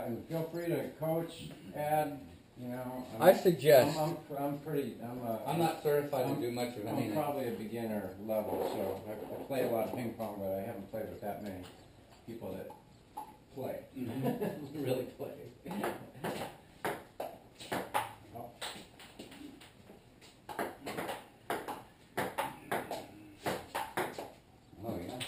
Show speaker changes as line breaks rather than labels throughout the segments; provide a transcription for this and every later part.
And feel free to coach, add, you know.
I suggest.
I'm
not certified to do much of anything.
I'm probably a beginner level, so I play a lot of ping pong, but I haven't played with that many people that play. Really play.
Oh yeah.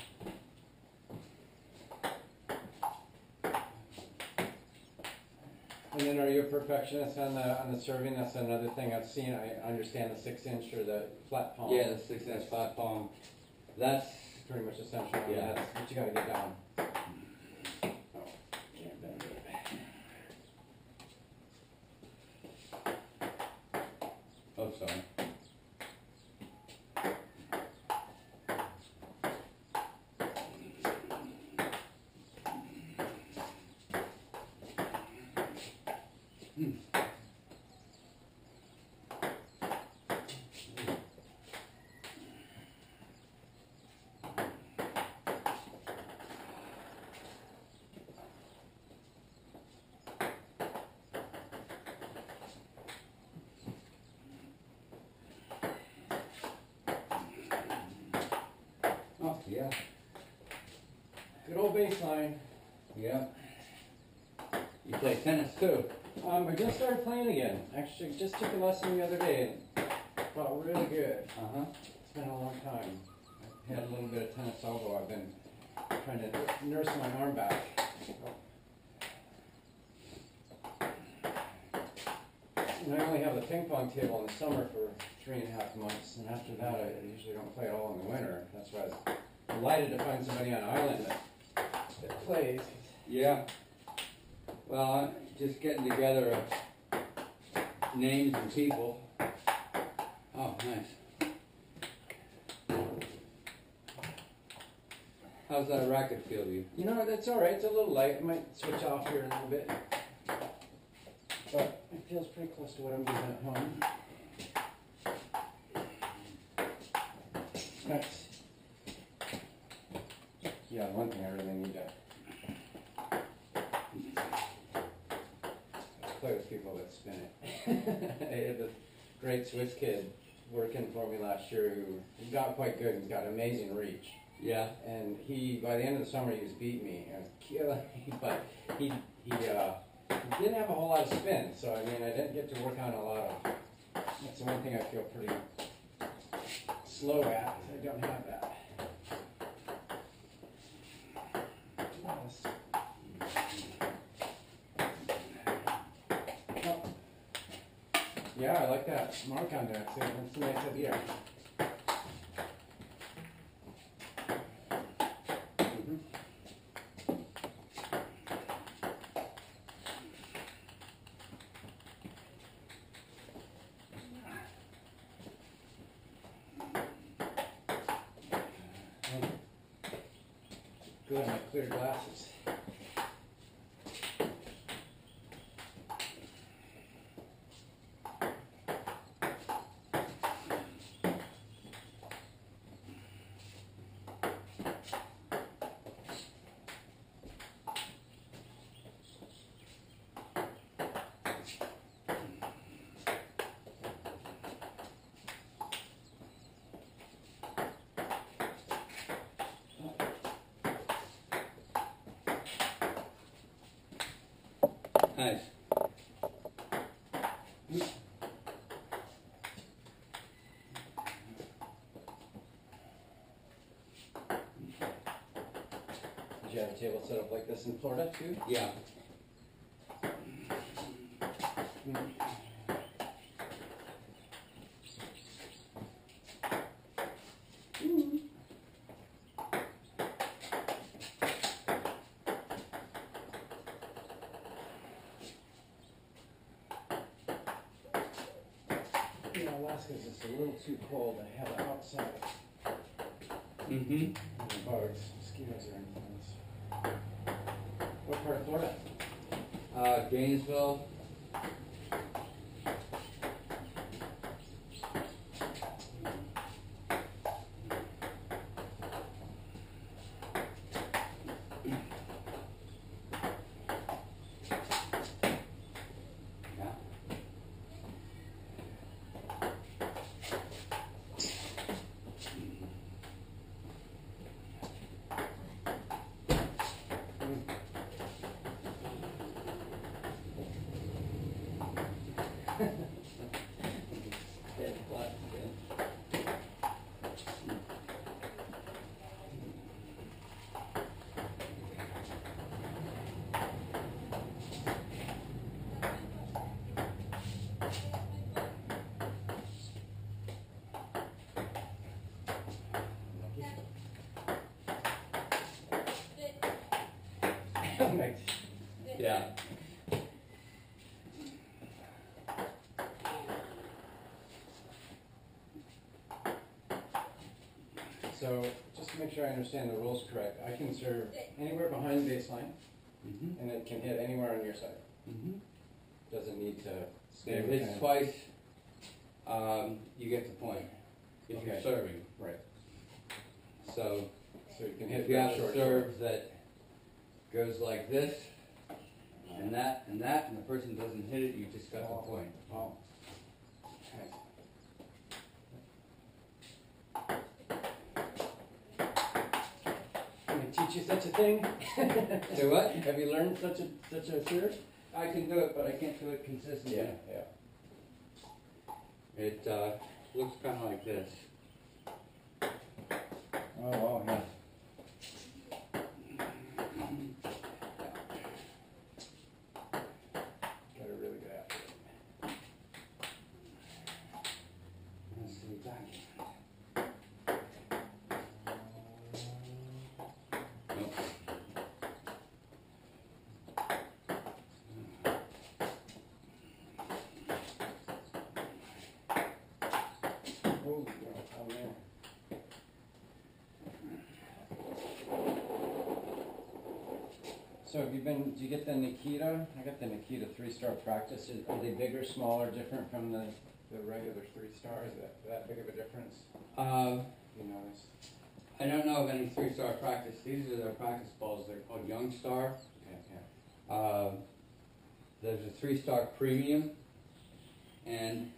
And then, are you a perfectionist on the serving? That's another thing I've seen. I understand the 6-inch or the flat palm.
Yeah, the 6-inch flat palm. That's
pretty much essential.
Yeah.
That's what you got to get down.
Oh, sorry. Oh, yeah.
Good old baseline.
Yeah. You play tennis too?
I just started playing again. Actually, just took a lesson the other day and felt really good. It's been a long time. I had a little bit of tennis elbow. I've been trying to nurse my arm back. And I only have the ping pong table in the summer for 3.5 months, and after that I usually don't play at all in the winter. That's why I was delighted to find somebody on island that plays.
Yeah. Well, just getting together names and people. Oh, nice. How's that racket feel to you?
You know, that's all right. It's a little light. I might switch off here a little bit. But it feels pretty close to what I'm using at home. Nice. Yeah, one thing I really need to play with people that spin it. I had a great Swiss kid working for me last year who got quite good. He's got amazing reach.
Yeah.
And by the end of the summer, he was beating me. I was killing me, but he didn't have a whole lot of spin. So I mean, I didn't get to work on a lot of. That's the one thing I feel pretty slow at. I don't have that. Yeah, I like that mark on there too. That's a nice idea. Good, my clear glasses.
Nice.
Did you have a table set up like this in Florida too?
Yeah.
You know, Alaska's just a little too cold to have it outside.
Mm-hmm.
And the bugs, mosquitoes are influence. What part of Florida?
Gainesville.
Right.
Yeah.
So, just to make sure I understand the rules correct, I can serve anywhere behind baseline,
Mm-hmm.
and it can hit anywhere on your side.
Mm-hmm.
Doesn't need to stay
If
within.
it's twice, you get the point. If you're
Okay.
serving.
Right.
So
So you can hit
if you have a
short.
serve that goes like this, and that, and that, and the person doesn't hit it, you just got the point.
Oh. Okay. Can I teach you such a thing?
Say what?
Have you learned such a serve?
I can do it, but I can't do it consistently.
Yeah.
It looks kind of like this.
Oh, yeah. Gotta really get after it.
Let's see back. Nope.
Oh, yeah, down there. So have you been, do you get the Nikita? I got the Nikita 3-star practice. Are they bigger, smaller, different from the regular 3-star? Is that big of a difference? You notice?
I don't know of any 3-star practice. These are their practice balls. They're called Young Star.
Yeah.
There's a 3-star premium, and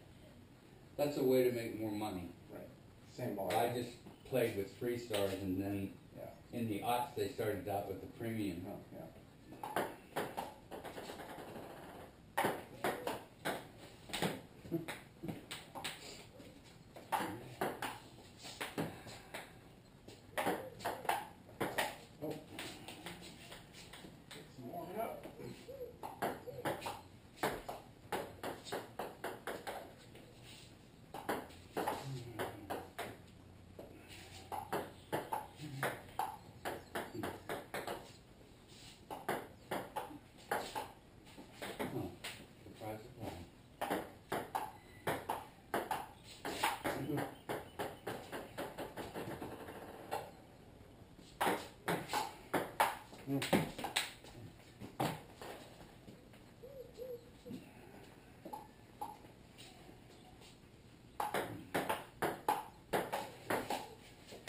that's a way to make more money.
Right. Same ball.
I just played with 3 stars, and then
Yeah.
in the aughts they started out with the premium.
Oh, yeah. Oh. Get some warming up.
Oh, surprise, surprise.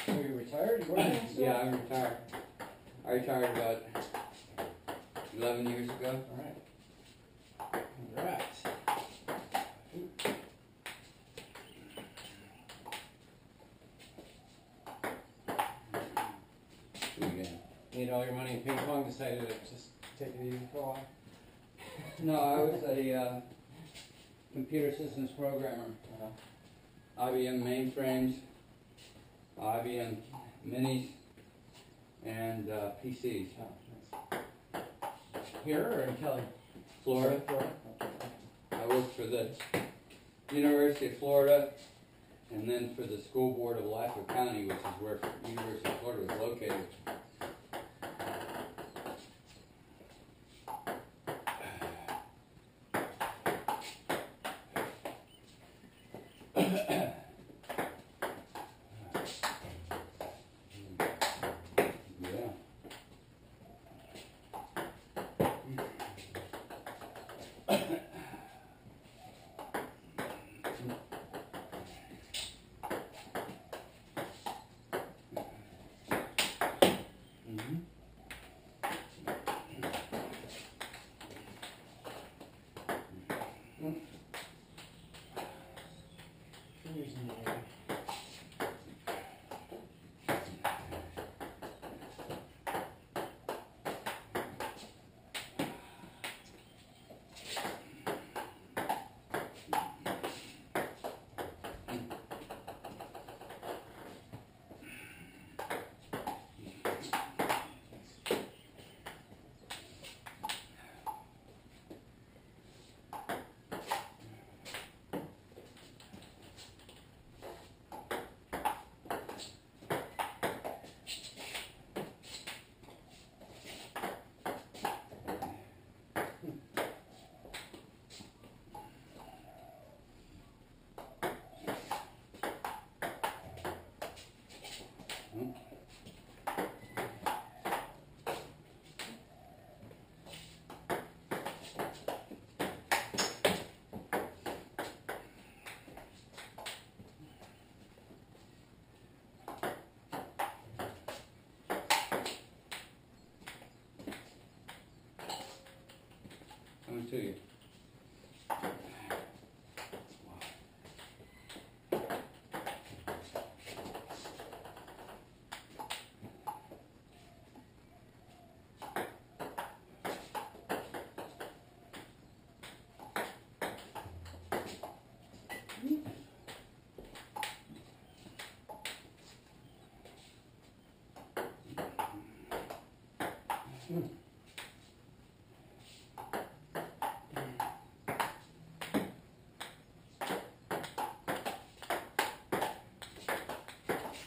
So you retired? You working still?
Yeah, I'm retired. I retired about 11 years ago.
All right. Congrats.
Again.
Made all your money in ping pong, decided to just take it easy for a while?
No, I was a computer systems programmer. IBM mainframes, IBM minis, and PCs.
Oh, nice. Here or in Kelly?
Florida.
Florida?
I worked for the University of Florida, and then for the School Board of Alachua County, which is where University of Florida was located. Yeah. Mhm.
Fingers in the air.
coming to you.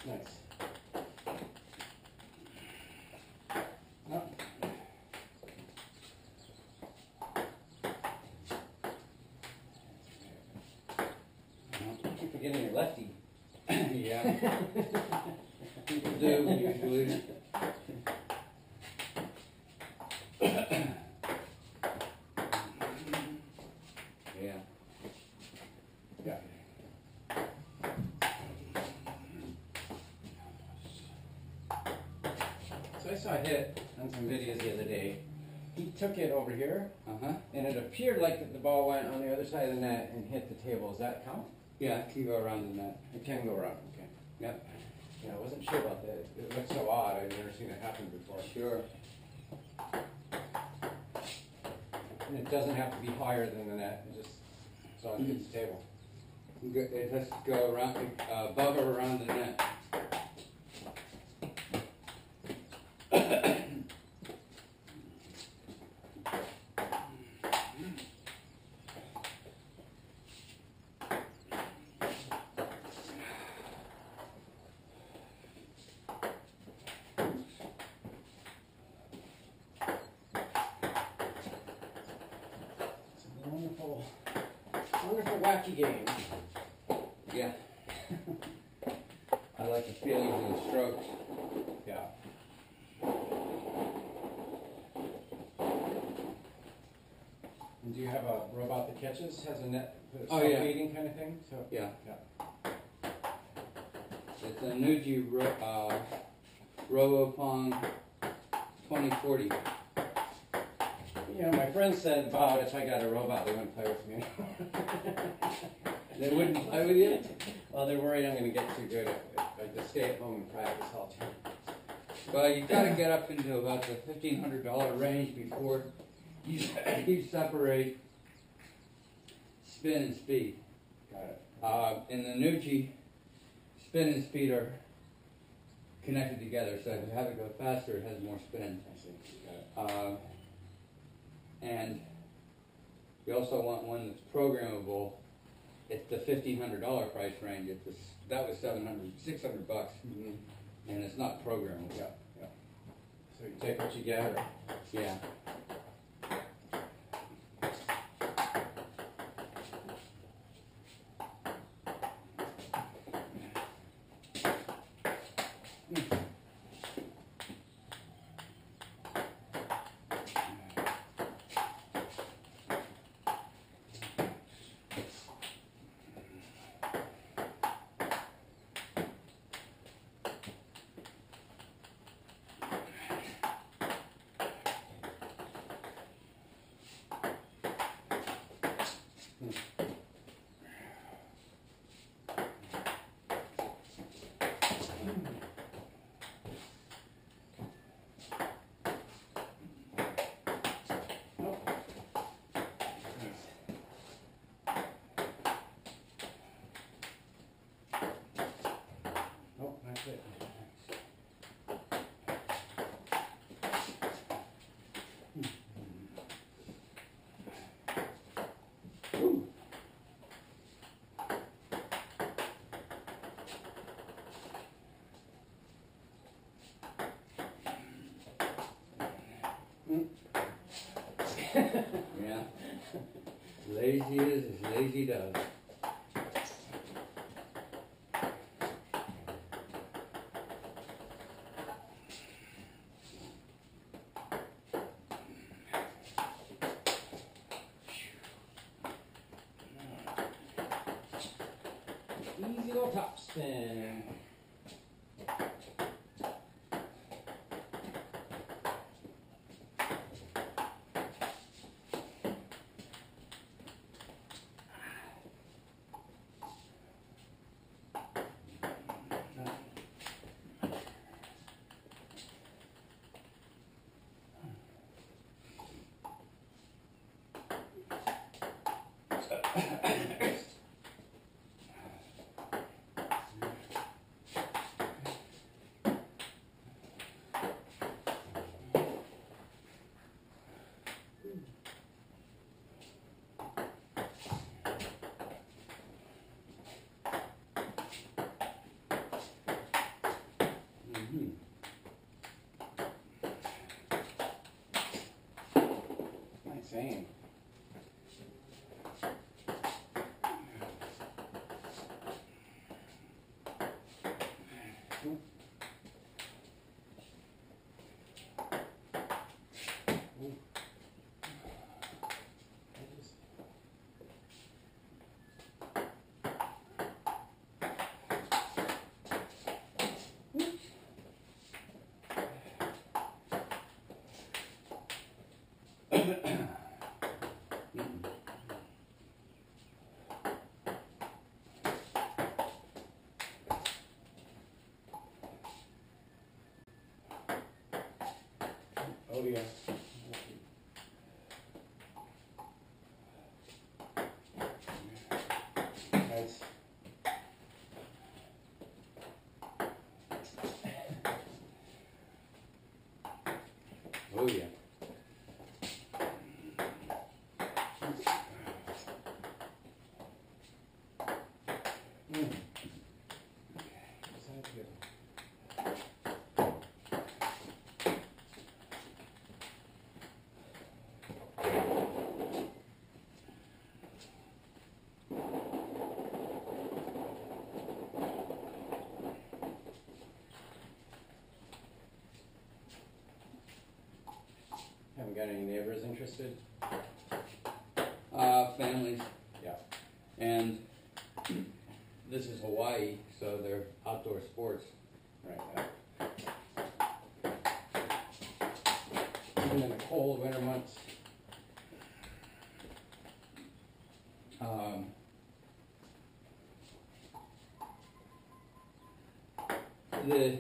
Nice. Oh. You keep forgetting your lefty.
Yeah. People do usually. Yeah.
Yeah. So I saw a hit on some videos the other day. He took it over here,
Uh-huh.
and it appeared like the ball went on the other side of the net and hit the table. Does that count?
Yeah, it can go around the net.
It can go around. Okay.
Yep.
Yeah, I wasn't sure about that. It looked so odd. I've never seen it happen before.
Sure.
And it doesn't have to be higher than the net. It just as long as it hits the table.
It has to go around, above or around the net.
It's a wonderful, wonderful wacky game.
Yeah. I like the feelings of the strokes.
Yeah. And do you have a robot that catches? Has a net,
Oh, yeah.
self-feeding kind of thing? So
Yeah.
yeah.
It's a Nuji RoboPong 2040.
You know, my friend said about if I got a robot, they wouldn't play with me.
They wouldn't play with you?
Well, they're worried I'm going to get too good at it. I just stay at home and practice all the time.
Well, you got to get up into about the $1,500 range before you separate spin and speed.
Got it.
In the Nuji, spin and speed are connected together, so if you have it go faster, it has more spin.
I see. Got it.
And you also want one that's programmable. It's the $1,500 price range. That was $600 bucks,
Mm-hmm.
and it's not programmable.
Yeah, yeah. So you take what you get, or
Yeah.
oh, that's it.
Ooh. Yeah. Lazy is as lazy does.
Easy little top spin. insane. Oh yeah. Nice.
Oh yeah.
Sounds good. Haven't got any neighbors interested?
Families.
Yeah.
And this is Hawaii, so they're outdoor sports.
Right. Even in the cold winter months.
The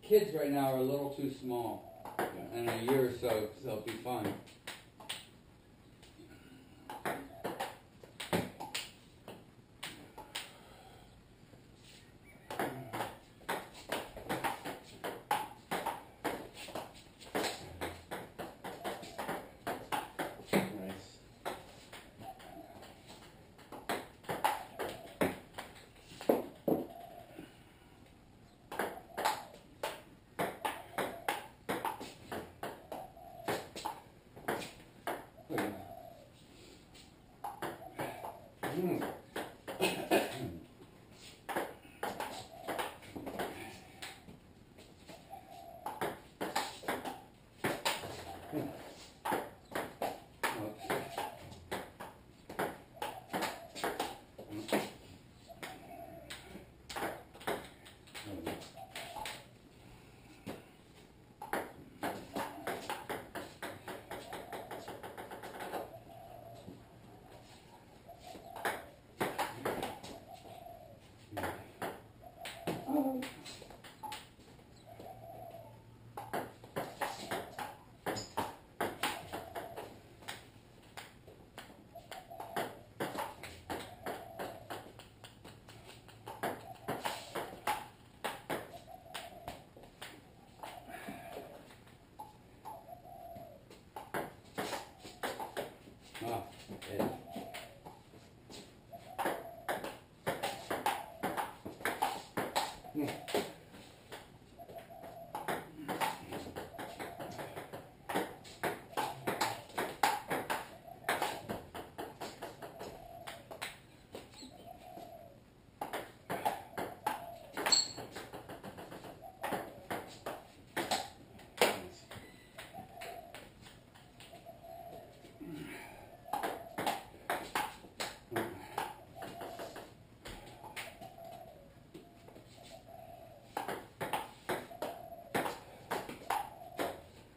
kids right now are a little too small. In a year or so, they'll be fine.
Nice.
Ah, yeah.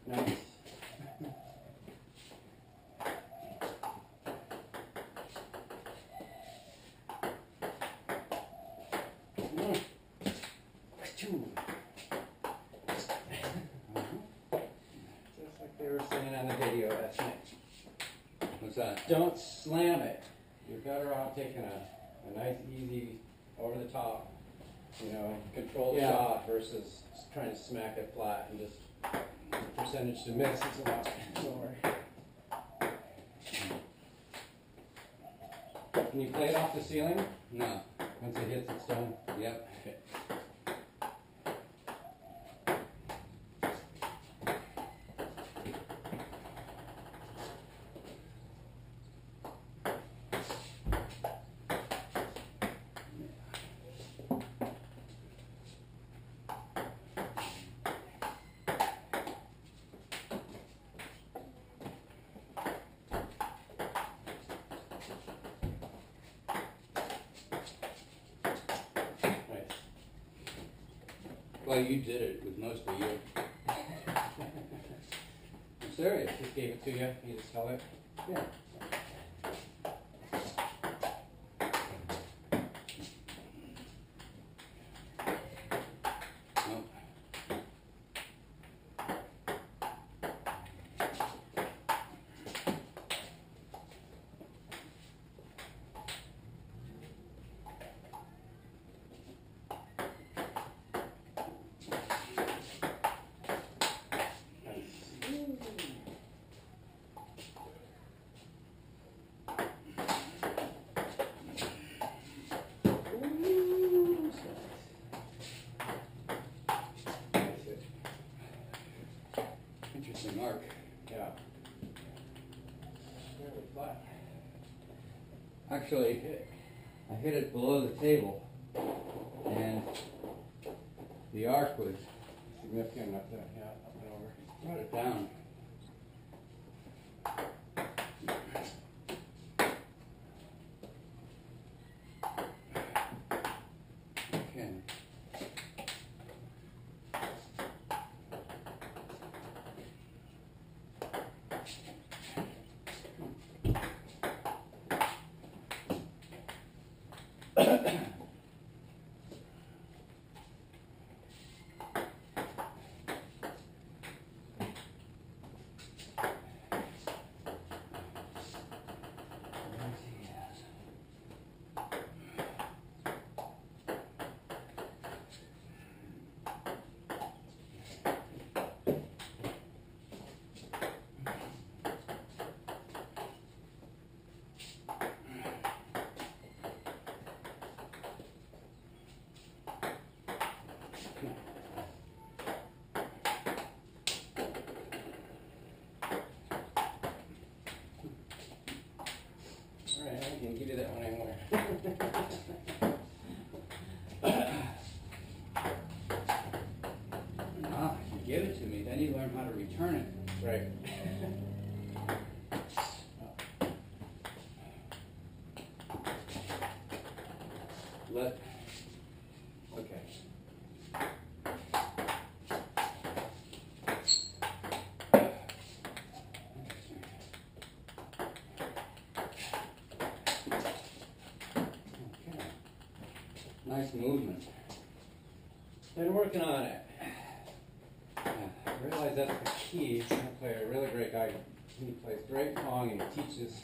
Nice. Achoo. Just like they were saying on the video last night.
What's that?
Don't slam it. You're better off taking a nice, easy, over the top, controlled
Yeah.
shot versus trying to smack it flat and just the percentage to miss is a lot lower. Can you play it off the ceiling?
No.
Once it hits its done?
Yep.
Okay.
Well, you did it. It was mostly you. I'm serious.
Just gave it to you. You just held it.
Yeah. Nope. Interesting arc.
Yeah. Fairly flat.
Actually, I hit it below the table, and the arc was
Significant enough to, yeah, up and over.
brought it down. Okay.
Alright, I can give you that one anymore.
Ah, you give it to me, then you learn how to return it.
Right.
Okay. Okay. Nice movement.
Been working on it. I realize that's the key. I play a really great guy. He plays great pong and he teaches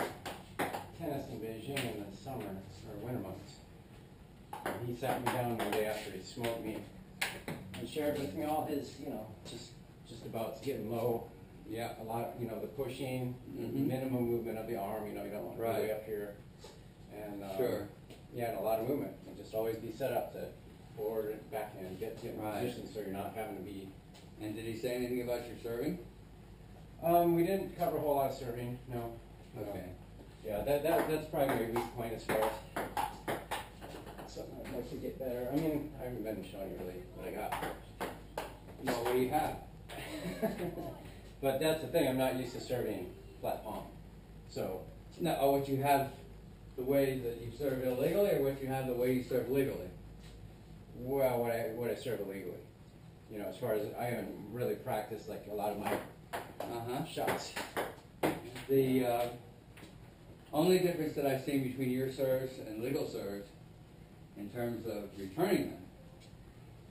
tennis in Beijing in the summer or winter months. And he sat me down one day after he smoked me and shared with me all his, just about getting low.
Yeah.
A lot, the pushing,
Mhm.
minimum movement of the arm. You don't want to
Right.
go way up here. And
Sure.
yeah, and a lot of movement. And just always be set up to forward and backhand, get in
Right.
position so you're not having to be.
And did he say anything about your serving?
We didn't cover a whole lot of serving, no.
Okay.
Yeah, that's probably my weak point as far as something I'd like to get better. I mean, I haven't been showing you really what I got.
Well, what do you have?
But that's the thing, I'm not used to serving flat palm. So,
No, what you have, the way that you serve illegally, or what you have the way you serve legally?
well, what I serve illegally. As far as I haven't really practiced like a lot of my
Uh-huh.
shots.
The only difference that I've seen between your serves and legal serves, in terms of returning them,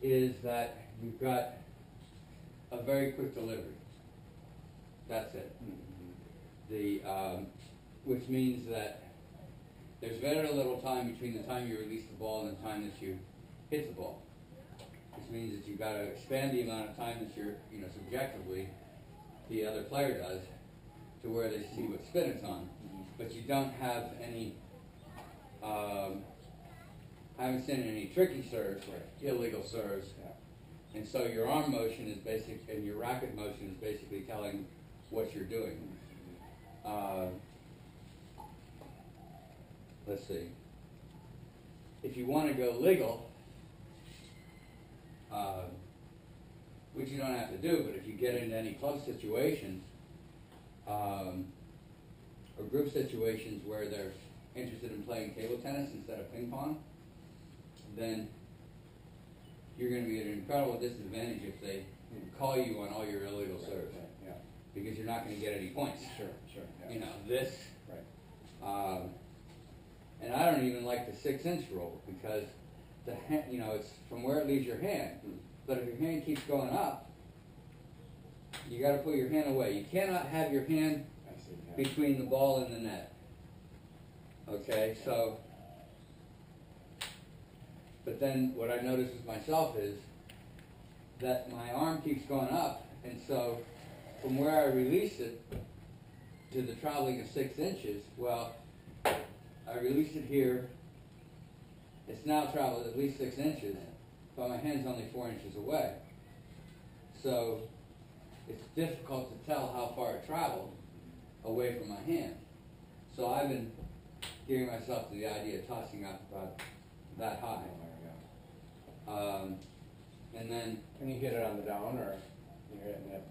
is that you've got a very quick delivery. That's it. Which means that there's very little time between the time you release the ball and the time that you hit the ball. Which means that you've got to expand the amount of time that you're, subjectively, the other player does, to where they see what spin it's on. But you don't have any, I haven't seen any tricky serves, illegal serves. And so your arm motion is basic, and your racket motion is basically telling what you're doing. Let's see. If you want to go legal, which you don't have to do, but if you get into any club situations, or group situations where they're interested in playing table tennis instead of ping pong, then you're going to be at an incredible disadvantage if they call you on all your illegal serves.
Right, yeah.
Because you're not going to get any points.
Sure, yeah.
You know, this.
Right.
And I don't even like the 6-inch rule because it's from where it leaves your hand. But if your hand keeps going up, you got to put your hand away. You cannot have your hand between the ball and the net. Okay, so. But then what I notice with myself is that my arm keeps going up, and so from where I release it to the traveling of 6 inches, well, I release it here. It's now traveled at least 6 inches, but my hand's only 4 inches away. So it's difficult to tell how far it traveled away from my hand. So I've been giving myself to the idea of tossing up about that high. And then...
Can you hit it on the down, or you're hitting it?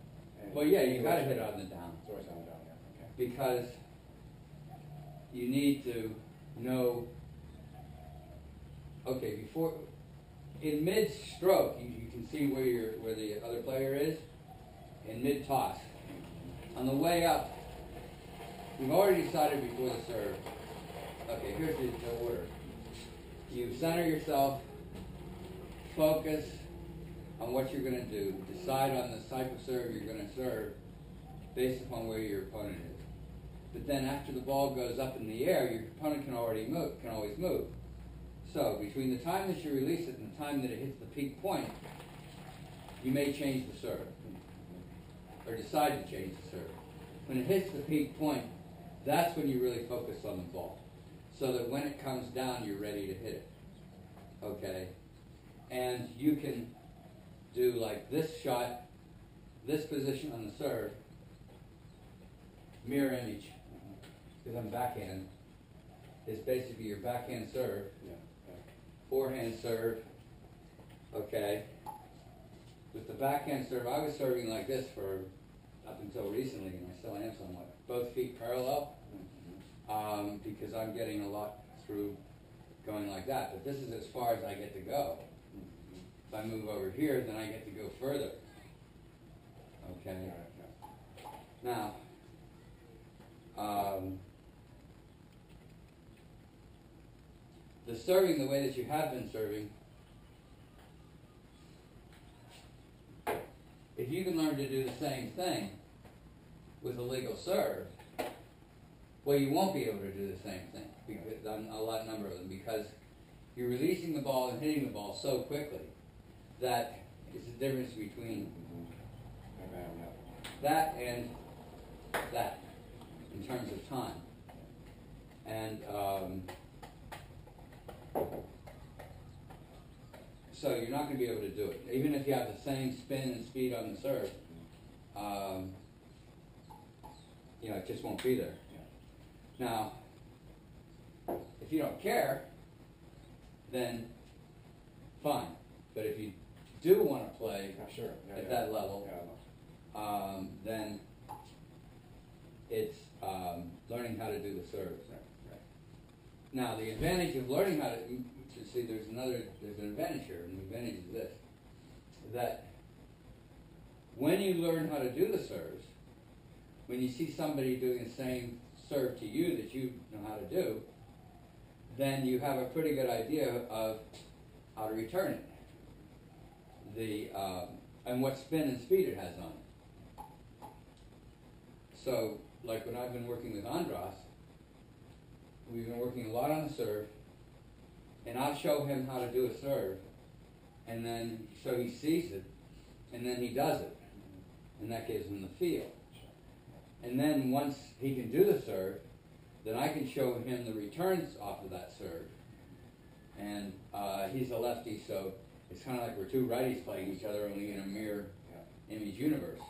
Well, yeah, you got to hit it on the down.
It's always on the down, yeah. Okay.
Because you need to know, okay, before, in mid-stroke, you can see where the other player is, in mid-toss. On the way up, we've already decided before the serve, okay, here's the order. You center yourself, focus on what you're going to do, decide on the type of serve you're going to serve based upon where your opponent is. But then after the ball goes up in the air, your opponent can always move. So between the time that you release it and the time that it hits the peak point, you may change the serve, or decide to change the serve. When it hits the peak point, that's when you really focus on the ball, so that when it comes down, you're ready to hit it. Okay? And you can do like this shot, this position on the serve, mirror image, because I'm backhand, is basically your backhand serve, forehand serve, okay? With the backhand serve, I was serving like this for up until recently, and I still am somewhat. Both feet parallel, because I'm getting a lot through going like that. But this is as far as I get to go. If I move over here, then I get to go further. Okay? Now, the serving the way that you have been serving, if you can learn to do the same thing with a legal serve, well, you won't be able to do the same thing because, on a number of them, because you're releasing the ball and hitting the ball so quickly that it's the difference between that and that in terms of time. And so you're not going to be able to do it. Even if you have the same spin and speed on the serve, it just won't be there. Now, if you don't care, then fine. But if you do want to play at that level, then it's learning how to do the serve. Now, the advantage of learning how to see, there's an advantage here, and the advantage is this: that when you learn how to do the serves, when you see somebody doing the same serve to you that you know how to do, then you have a pretty good idea of how to return it. And what spin and speed it has on it. So, like when I've been working with Andras, we've been working a lot on the serve, and I'll show him how to do a serve, and then so he sees it, and then he does it, and that gives him the feel. And then once he can do the serve, then I can show him the returns off of that serve. And he's a lefty, so it's kind of like we're two righties playing each other, only in a mirror image universe.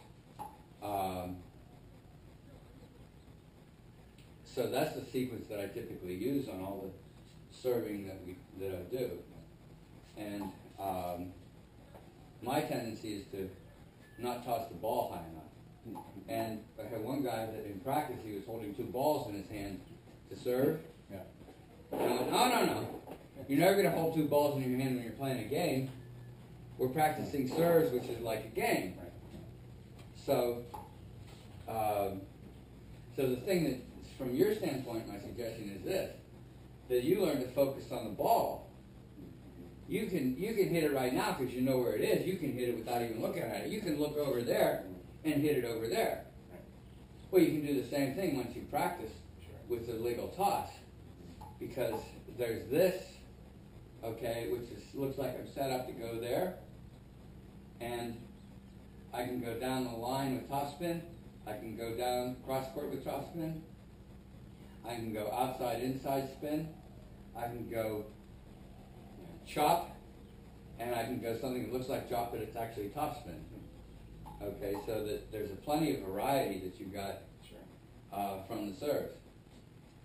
So that's the sequence that I typically use on all the serving that I do. And my tendency is to not toss the ball high enough. And I had one guy that in practice he was holding two balls in his hand to serve. And I went, no. You're never going to hold two balls in your hand when you're playing a game. we're practicing serves, which is like a game.
Right.
So, so the thing that, from your standpoint, my suggestion is this: that you learn to focus on the ball. You can hit it right now because you know where it is. You can hit it without even looking at it. You can look over there and hit it over there.
Right.
Well, you can do the same thing once you practice with the legal toss, because there's this, okay, which looks like I'm set up to go there, and I can go down the line with topspin. I can go down cross court with topspin. I can go outside inside spin. I can go chop, and I can go something that looks like chop, but it's actually topspin. Okay, so that there's a plenty of variety that you've got from the serves.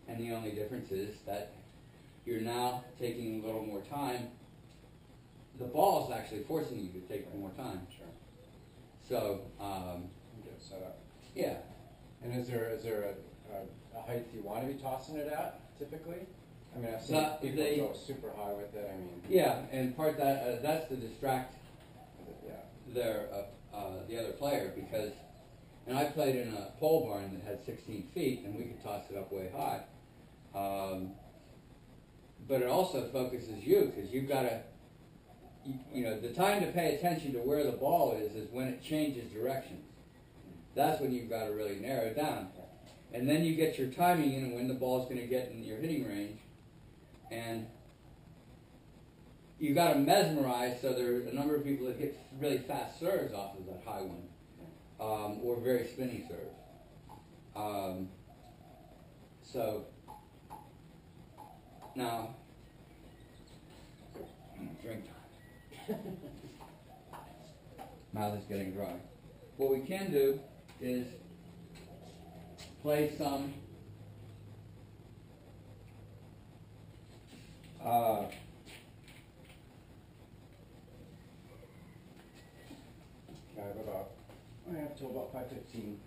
And the only difference is that you're now taking a little more time. The ball is actually forcing you to take more time.
Sure.
So,
Get it set up.
yeah.
And is there a height you want to be tossing it at, typically? I mean, I've seen
So
people
they-
go super high with it. I mean,
Yeah, and part that's to distract
yeah.
the other player, because, and I played in a pole barn that had 16 feet, and we could toss it up way high. But it also focuses you, because you've got to, you know, the time to pay attention to where the ball is when it changes directions. That's when you've got to really narrow it down. And then you get your timing in when the ball's going to get in your hitting range. And you've got to mesmerize, so there are a number of people that hit really fast serves off of that high one, or very spinny serves. So, now, drink time. Mouth is getting dry. What we can do is play some
I have till about 5:15.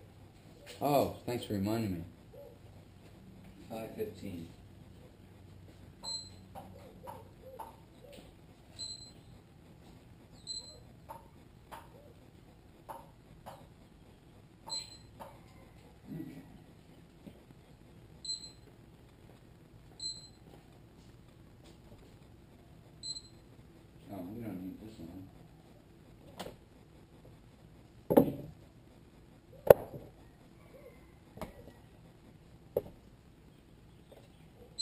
Oh, thanks for reminding me. 5:15. Oh, we don't need this one.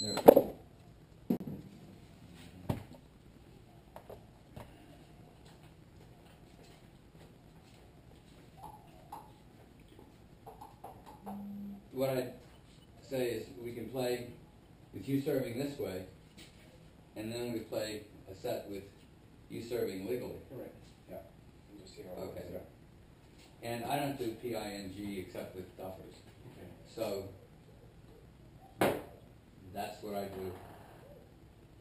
There we go. What I'd say is we can play with you serving this way, and then we play a set with you serving legally.
Right. Yeah. And just see how it
Okay.
goes. Yeah.
And I don't do PING except with duffers.
Okay.
So that's what I do.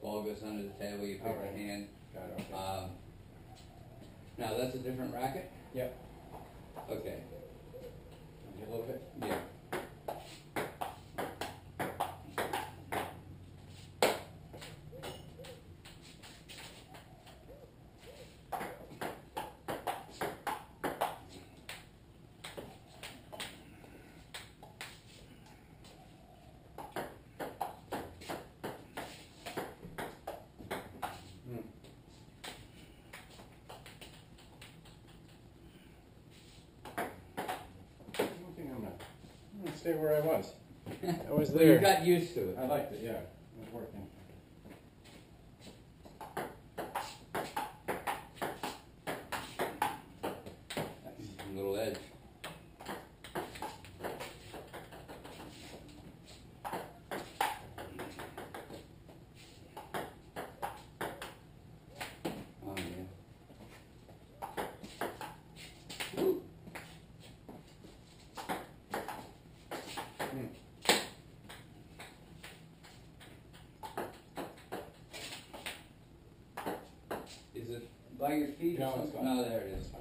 Ball goes under the table, you pick
All right.
the hand.
Got it. Okay.
Now that's a different racket?
Yep.
Okay.
A little bit.
Yeah.
I'm gonna stay where I was. I was
Well,
there.
you got used to it.
I liked it. Yeah, it was working.
A little edge. Oh yeah. Ooh. Is it by your feet?
No,
or
it's
something?
fine.
No, there it is.
It's fine.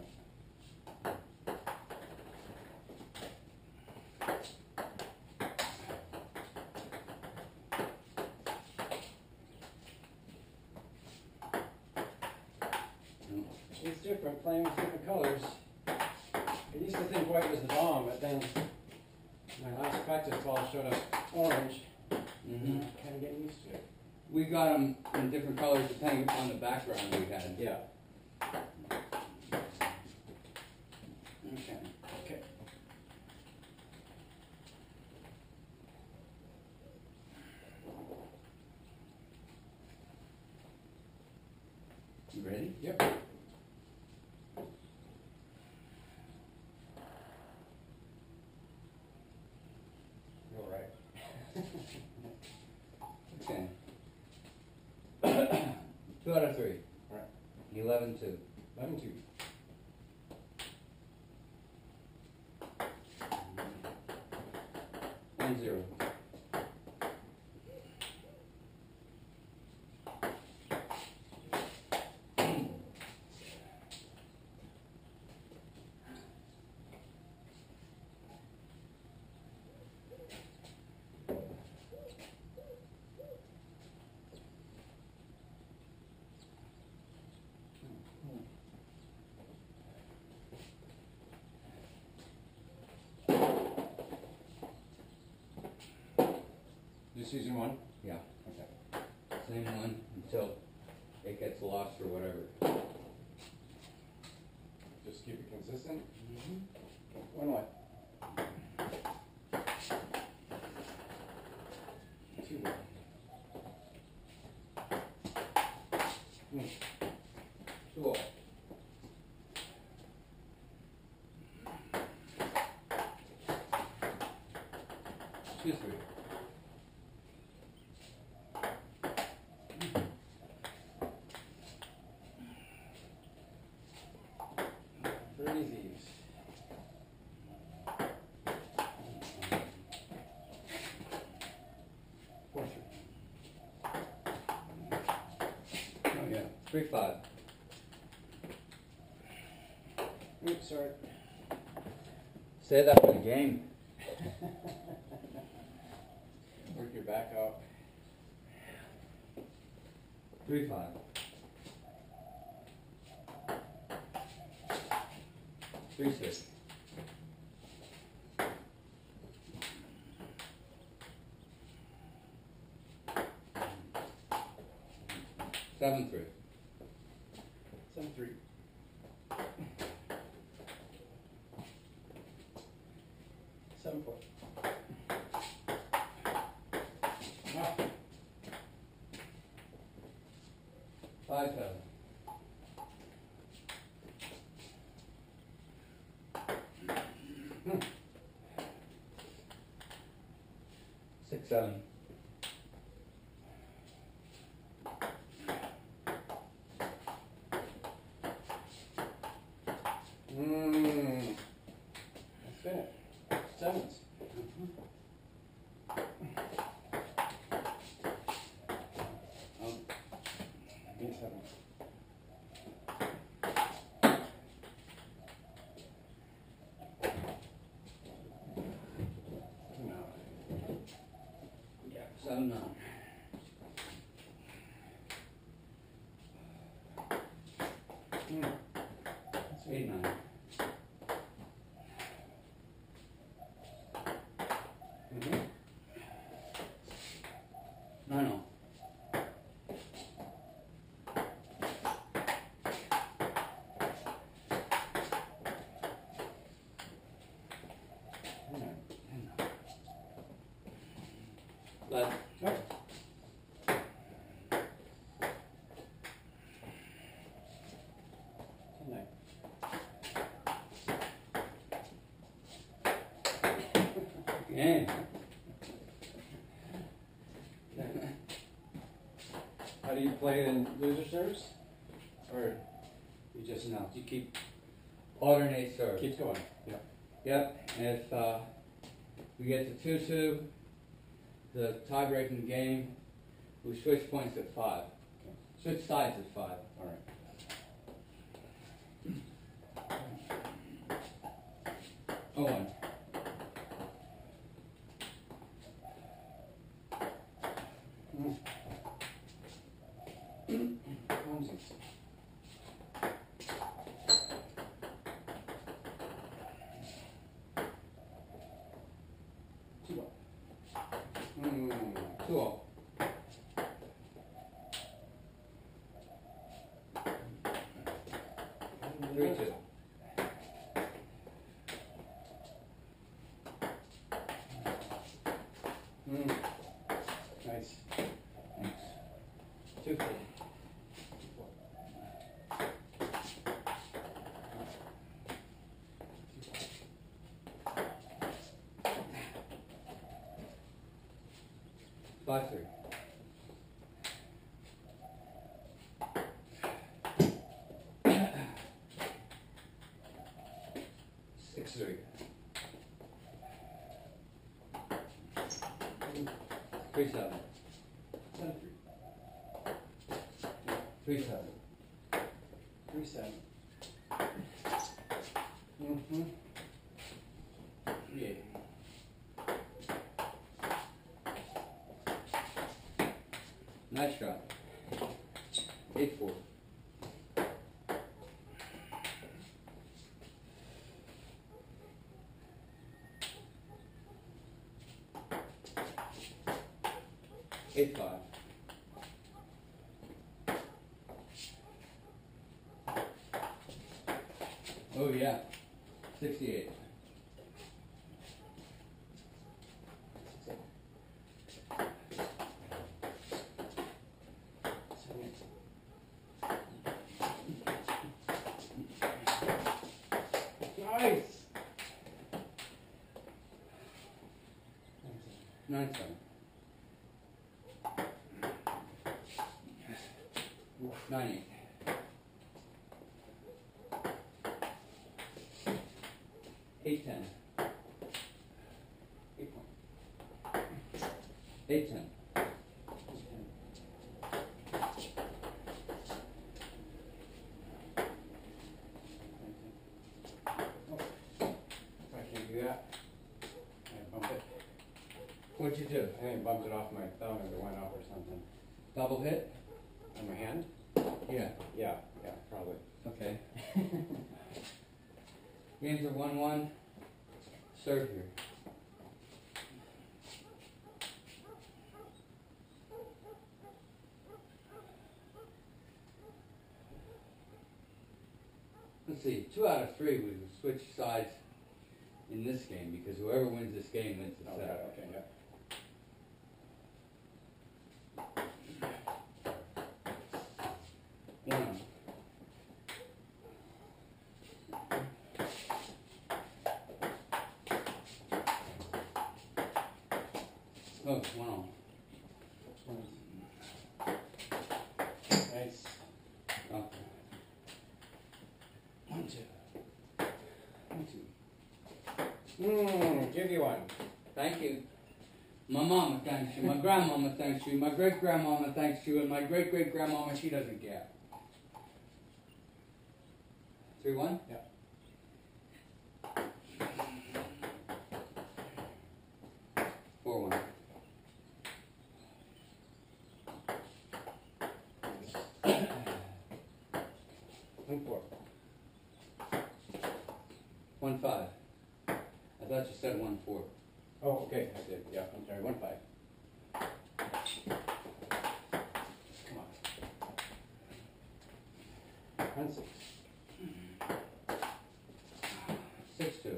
No.
it's different playing with different colors. I used to think white was the bomb, but then my last practice ball showed us orange.
Mm-hmm.
Kind of getting used to it.
We got them in different colors depending upon the background we had.
Yeah.
Okay.
Okay.
You ready?
Yep. You're right.
Okay. 2 out of 3.
All right.
11-2.
11-2.
And 0.
This season 1?
Yeah.
Okay.
Same one until it gets lost or whatever.
Just keep it consistent.
Mm-hmm.
1 what? 2 what? Hmm.
2 all. Two, 3.
Pretty these. Four, 3.
Oh yeah. 3-5.
Oops, sorry.
Say that for the game.
Work your back out.
3-5. 3-6. 7-3.
7-3. 7-4. Ah,
5-7. 6-7.
'That's it. 7s.
Oh,
8 7s. No.
yeah. 7-9.
That's
8-9.
Mm-hmm.
9-0. 11.
Oh. Tonight.
Yeah.
How do you play it in loser serves? Or you just
No, you keep alternate serve.
keeps going? Yeah.
Yep. And if we get to 2-2, the tie-breaking game, we switch points at 5. Switch sides at 5.
All right.
Oh, 1.
Holmesies.
all. Three, two.
Nice.
Thanks.
2 4.
5 3. Six 3. 3 7.
7
3 7.
3 7. 3 8.
Nice shot. 8 4. 8 5. Oh yeah. 68. 9 7. 9 8. 8 10. 8 10.
I can't do that. I bump it.
What'd you do?
I think I bumped it off my thumb and it went up or something.
Double hit?
On my hand?
Yeah.
Yeah, probably.
Okay. Games are 1-1. Serve here. Let's see, 2 out of 3 we would switch sides in this game because whoever wins this game wins the set.
Okay, yeah.
One. Oh, 1 on.
Nice.
Okay.
1 2. 1 2. Give you one.
Thank you. My mama thanks you, my grandmama thanks you, my great-grandmama thanks you, and my great-great-grandmama, she doesn't care. 3-1?
Yeah.
4-1.
1 4.
1-5. I thought you said 1-4.
Oh, okay, I did. Yeah, I'm sorry. 1 5. Come on. 1 6.
6-2.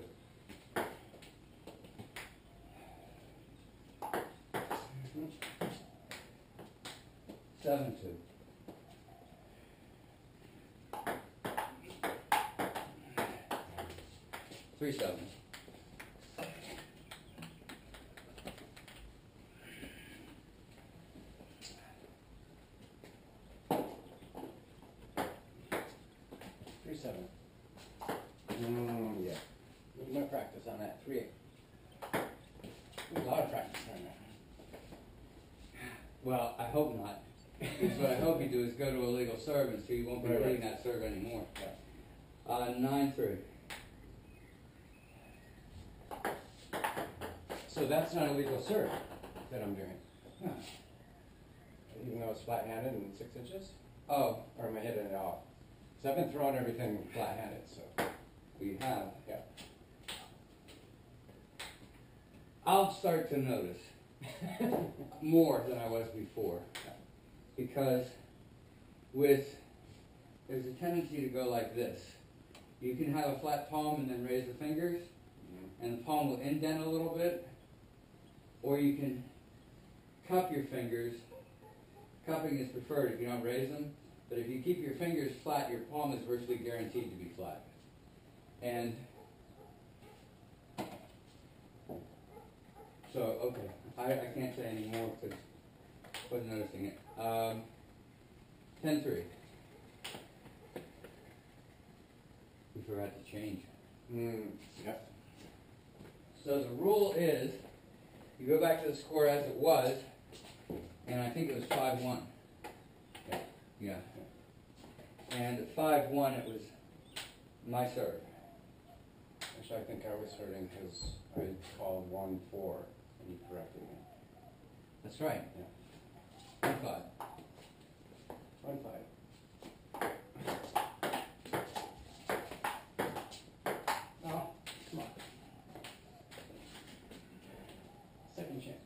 7-2. 3-7.
3 7. Yeah. Need more practice on that. 3 8. A lot of practice on that.
Well, I hope not. Because what I hope you do is go to a legal serve and so you won't be
Right.
hitting that serve anymore.
Yeah.
9-3.
So that's not a legal serve that I'm doing,
Huh.
even though it's flat-handed and 6 inches?
Oh,
Or am I hitting it off? So I've been throwing everything flat-handed, so
we have.
yeah.
I'll start to notice. more than I was before. Because there's a tendency to go like this. You can have a flat palm and then raise the fingers, and the palm will indent a little bit, or you can cup your fingers. Cupping is preferred if you don't raise them, but if you keep your fingers flat, your palm is virtually guaranteed to be flat. And so, okay, I can't say any more because I wasn't noticing it. 10-3. We forgot to change.
Yep.
So the rule is, you go back to the score as it was, and I think it was 5-1. Yeah. And at 5-1, it was my serve.
Actually, I think I was hurting because I called 1-4 and he corrected me.
That's right.
Yeah.
1-5.
1-5. Oh, come on. Second chance.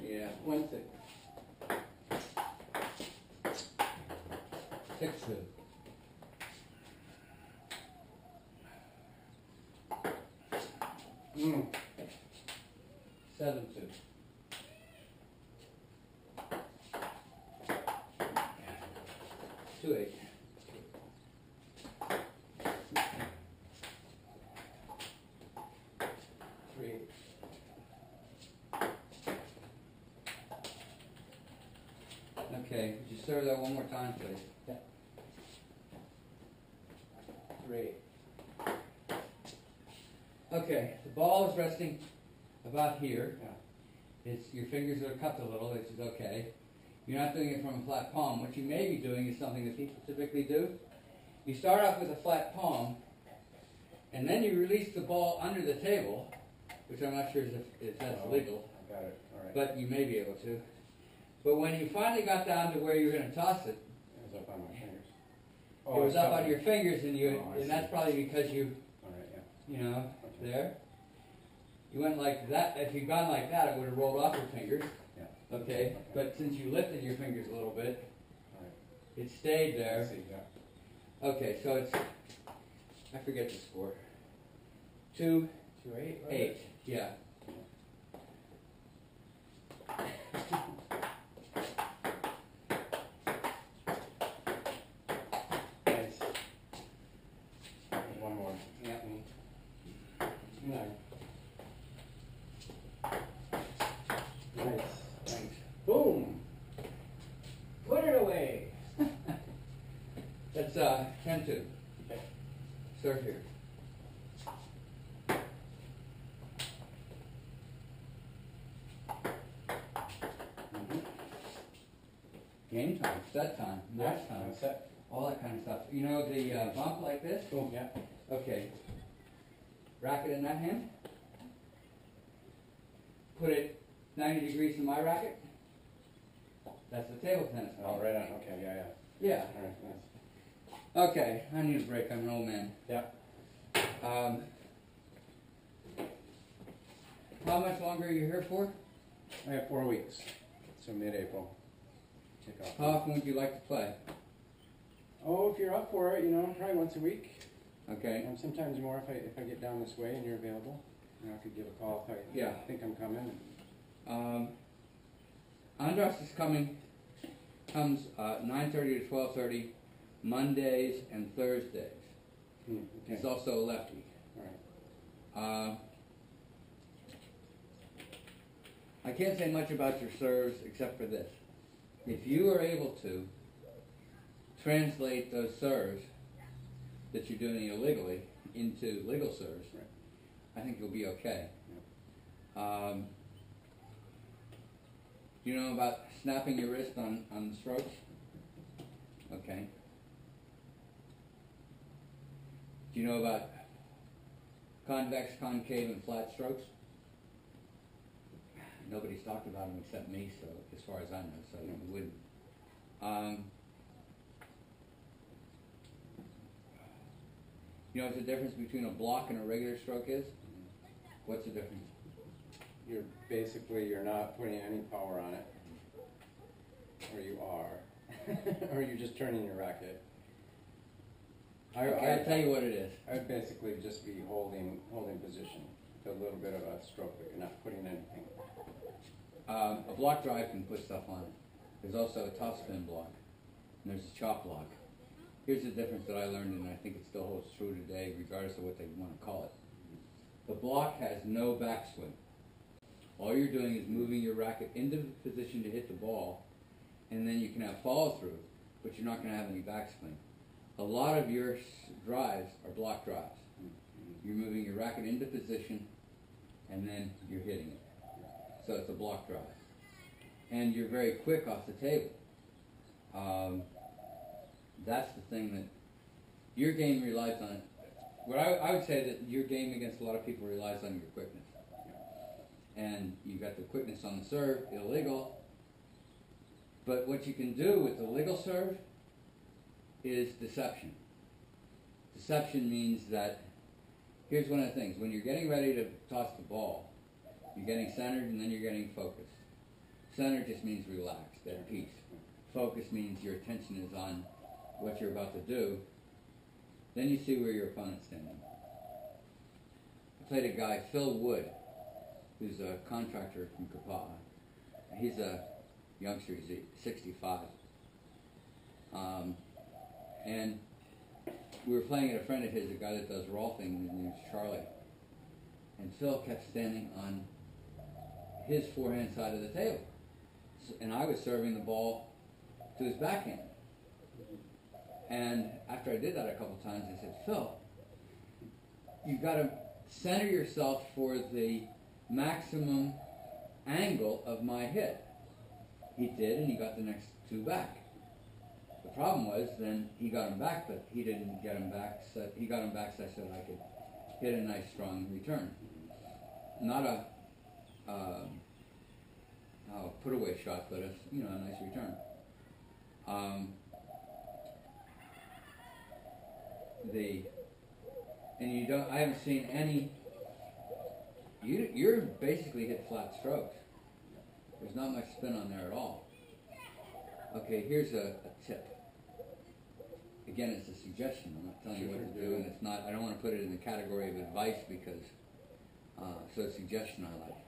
Yeah.
1-6.
6-2.
Mm.
7-2. 2-8.
3.
Okay, could you serve that one more time, please?
Yeah. 3.
Okay, the ball is resting about here.
Yeah.
It's your fingers are cupped a little, which is okay. You're not doing it from a flat palm. What you may be doing is something that people typically do. You start off with a flat palm, and then you release the ball under the table, which I'm not sure if that's legal,
I got it. All right.
but you may be able to. But when you finally got down to where you're going to toss it,
It was up on my fingers.
it was
it's
up
covered.
on your fingers, and
Oh, I
and that's
see.
probably because you,
All right, yeah.
you know,
Okay.
there. You went like that. If you'd gone like that, it would have rolled off your fingers.
Yeah.
Okay, but since you lifted your fingers a little bit,
All right.
it stayed
I
there.
see, yeah.
Okay, so it's, I forget the score. 2-8,
2-8.
yeah.
Nice. One more.
Yeah.
9. Nice.
Thanks.
Boom. Put it away.
That's 10-2.
Okay.
Serve here. Game time, set time, match time,
Set.
all that kind of stuff. You know the bump like this?
Boom. Yeah.
Okay. Racket in that hand. Put it 90 degrees to my racket. That's the table tennis ball.
Oh, right on. Okay. Yeah. Yeah.
Yeah.
All right. Nice.
Okay, I need a break. I'm an old man.
Yeah.
How much longer are you here for?
I have 4 weeks. So mid-April. Kick off.
How often would you like to play?
Oh, if you're up for it, probably once a week.
Okay.
Sometimes more if I get down this way and you're available. I could give a call if I
Yeah.
think I'm coming.
Andras is comes 9:30 to 12:30, Mondays and Thursdays.
Okay.
He's also a lefty.
All right.
I can't say much about your serves except for this. If you are able to translate those serves that you're doing illegally into legal serves,
Right.
I think you'll be okay. Do you know about snapping your wrist on the strokes? Okay. Do you know about convex, concave, and flat strokes? Nobody's talked about them except me, so as far as I know, so you wouldn't. You know what the difference between a block and a regular stroke is? What's the difference?
you're basically, you're not putting any power on it, or you are, or you're just turning your racket.
Okay, I'll tell you what it is.
I would basically just be holding position, with a little bit of a stroke, but you're not putting anything.
A block drive can put stuff on it. There's also a topspin block, and there's a chop block. Here's the difference that I learned, and I think it still holds true today, regardless of what they want to call it. The block has no backswing. All you're doing is moving your racket into the position to hit the ball, and then you can have follow through, but you're not going to have any backswing. A lot of your drives are block drives. You're moving your racket into position, and then you're hitting it. So it's a block drive. And you're very quick off the table. That's the thing that your game relies on. What I would say that your game against a lot of people relies on your quickness. And you got the quickness on the serve, illegal. But what you can do with the legal serve is deception. Deception means that, here's one of the things, when you're getting ready to toss the ball, you're getting centered and then you're getting focused. Centered just means relaxed, at peace. Focus means your attention is on what you're about to do. Then you see where your opponent's standing. I played a guy, Phil Wood, who's a contractor from Kapaa. He's a youngster, he's 65. And we were playing at a friend of his, a guy that does rolfing, his name's Charlie. And Phil kept standing on his forehand side of the table. And I was serving the ball to his backhand. And after I did that a couple times, I said, Phil, you've got to center yourself for the maximum angle of my hit. He did, and he got the next two back. The problem was, then he got him back, but he didn't get him back. So he got him back such that I could hit a nice, strong return. Not a put-away shot, but a nice return. I haven't seen any. You're basically hit flat strokes. There's not much spin on there at all. Okay, here's a tip. Again, it's a suggestion. I'm not telling you what to do, and it's not. I don't want to put it in the category of advice because. So a suggestion I like.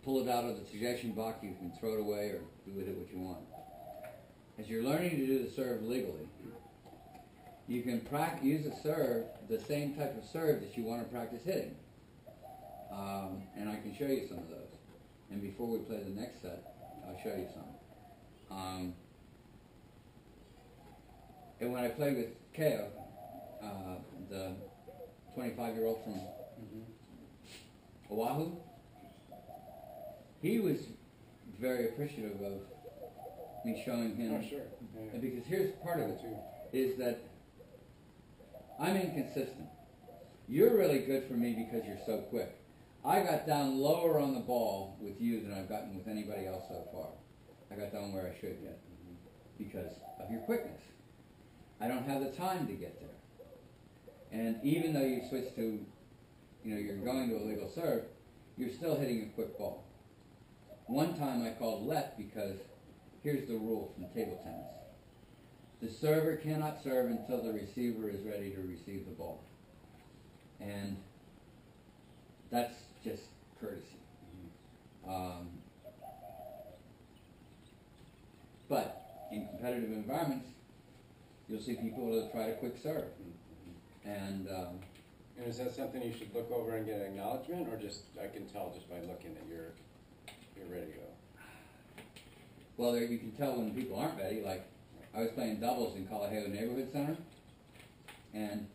Pull it out of the suggestion box. You can throw it away or do with it what you want. As you're learning to do the serve legally, you can use a serve, the same type of serve that you want to practice hitting. And I can show you some of those. And before we play the next set, I'll show you some. And when I played with Kapaa, the 25-year-old from Oahu, he was very appreciative of me showing him.
Oh, sure. Yeah.
Because here's part of it, is that I'm inconsistent. You're really good for me because you're so quick. I got down lower on the ball with you than I've gotten with anybody else so far. I got down where I should get because of your quickness. I don't have the time to get there. And even though you switch to, you're going to a legal serve, you're still hitting a quick ball. One time I called let because here's the rule from table tennis. The server cannot serve until the receiver is ready to receive the ball. And that's just courtesy. But in competitive environments, you'll see people that try to quick serve. And
is that something you should look over and get acknowledgement, or just I can tell just by looking that you're ready to go?
Well, you can tell when people aren't ready. Like I was playing doubles in Kalaheo Neighborhood Center, and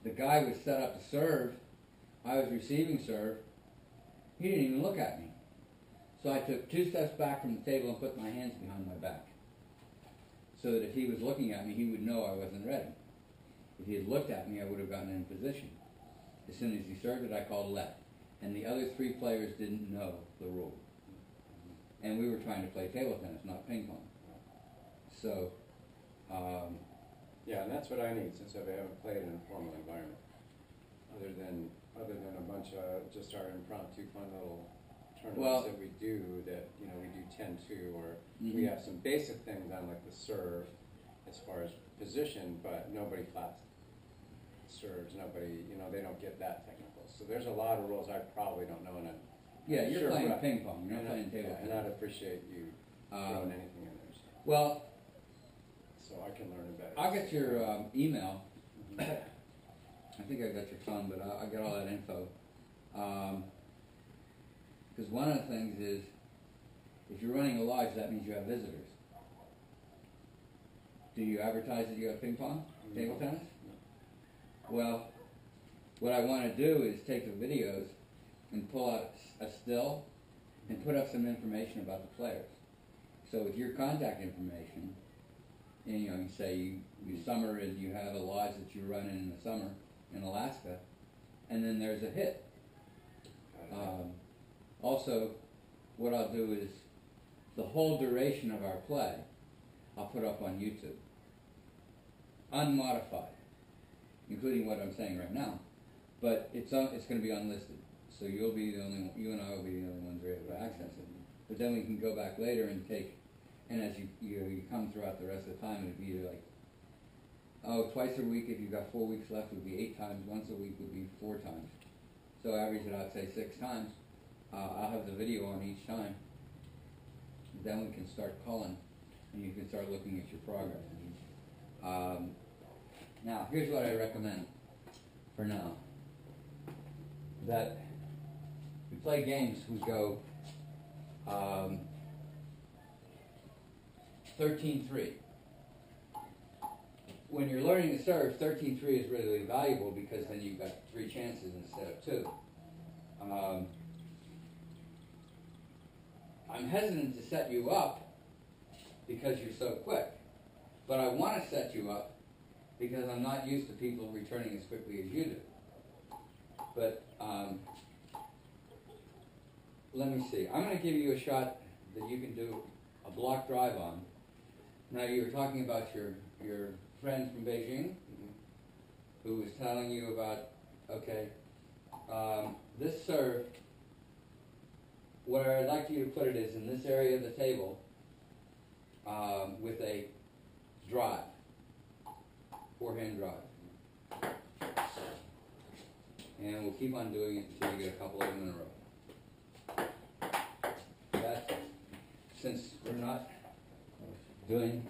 the guy was set up to serve. I was receiving serve. He didn't even look at me. So I took 2 steps back from the table and put my hands behind my back, so that if he was looking at me, he would know I wasn't ready. If he had looked at me, I would have gotten in position. As soon as he served it, I called let. And the other 3 players didn't know the rule. And we were trying to play table tennis, not ping pong. So,
yeah, and that's what I need, since I haven't played in a formal environment, other than other than a bunch of just our impromptu fun little tournaments
Well-
that we do that, you know, we do 10-2, or
Mhm.
we have some basic things on like the serve as far as position, but nobody flat serves, nobody, you know, they don't get that technical. So there's a lot of rules I probably don't know, and
Yeah, you're
Sure,
playing
right.
ping pong, you're not playing table
yeah, and
tennis.
I'd appreciate you throwing anything in there,
Well,
so I can learn about it.
I'll get your email.
Mhm.
I think I got your phone, but I'll get all that info. Because one of the things is, if you're running a lodge, that means you have visitors. Do you advertise that you have ping pong, table tennis? Well, what I want to do is take the videos and pull out a still and put up some information about the players. So with your contact information, and, you know, you say you summer and you have a lodge that you run in the summer in Alaska, and then there's a hit. Also, what I'll do is the whole duration of our play, I'll put up on YouTube, unmodified, including what I'm saying right now. But it's going to be unlisted, so you'll be the only one, you and I will be the only ones who are able to access it. But then we can go back later and take, and as you come throughout the rest of the time, it'd be like, twice a week. If you've got 4 weeks left, would be 8 times. Once a week would be 4 times. So average it out, say 6 times. I'll have the video on each time. Then we can start calling, and you can start looking at your progress. Now, here's what I recommend for now. That we play games, we go 13-3. When you're learning to serve, 13-3 is really valuable because then you've got 3 chances instead of 2. I'm hesitant to set you up because you're so quick, but I want to set you up because I'm not used to people returning as quickly as you do. But let me see. I'm going to give you a shot that you can do a block drive on. Now, you were talking about your friend from Beijing, who was telling you about, okay, this serve, where I'd like you to put it is in this area of the table with a drive, forehand drive. And we'll keep on doing it until you get a couple of them in a row. That, since we're not doing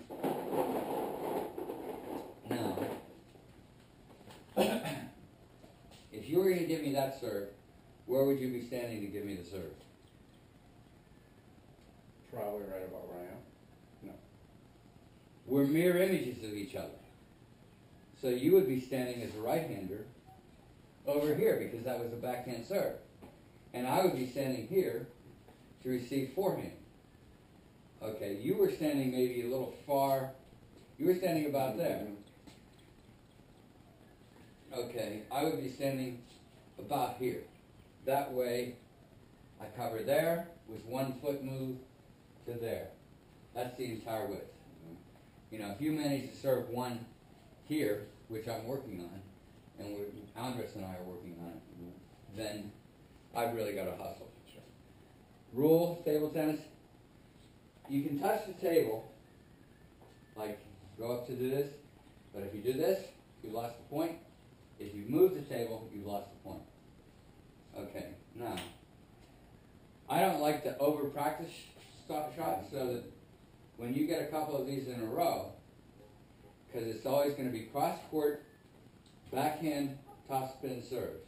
now, if you were going to give me that serve, where would you be standing to give me the serve?
Probably right about where I am. No.
We're mirror images of each other. So you would be standing as a right-hander over here because that was a backhand serve. And I would be standing here to receive forehand. Okay, you were standing maybe a little far. You were standing about there. Okay, I would be standing about here. That way, I cover there with 1 foot move to there. That's the entire width. You know, if you manage to serve one here, which I'm working on, and Andres and I are working on it, then I've really got to hustle. Rule, table tennis, you can touch the table, like go up to do this, but if you do this, you lost the point. If you move the table, you've lost the point. Okay, now, I don't like to over-practice shots so that when you get a couple of these in a row, because it's always going to be cross-court, backhand, topspin serves.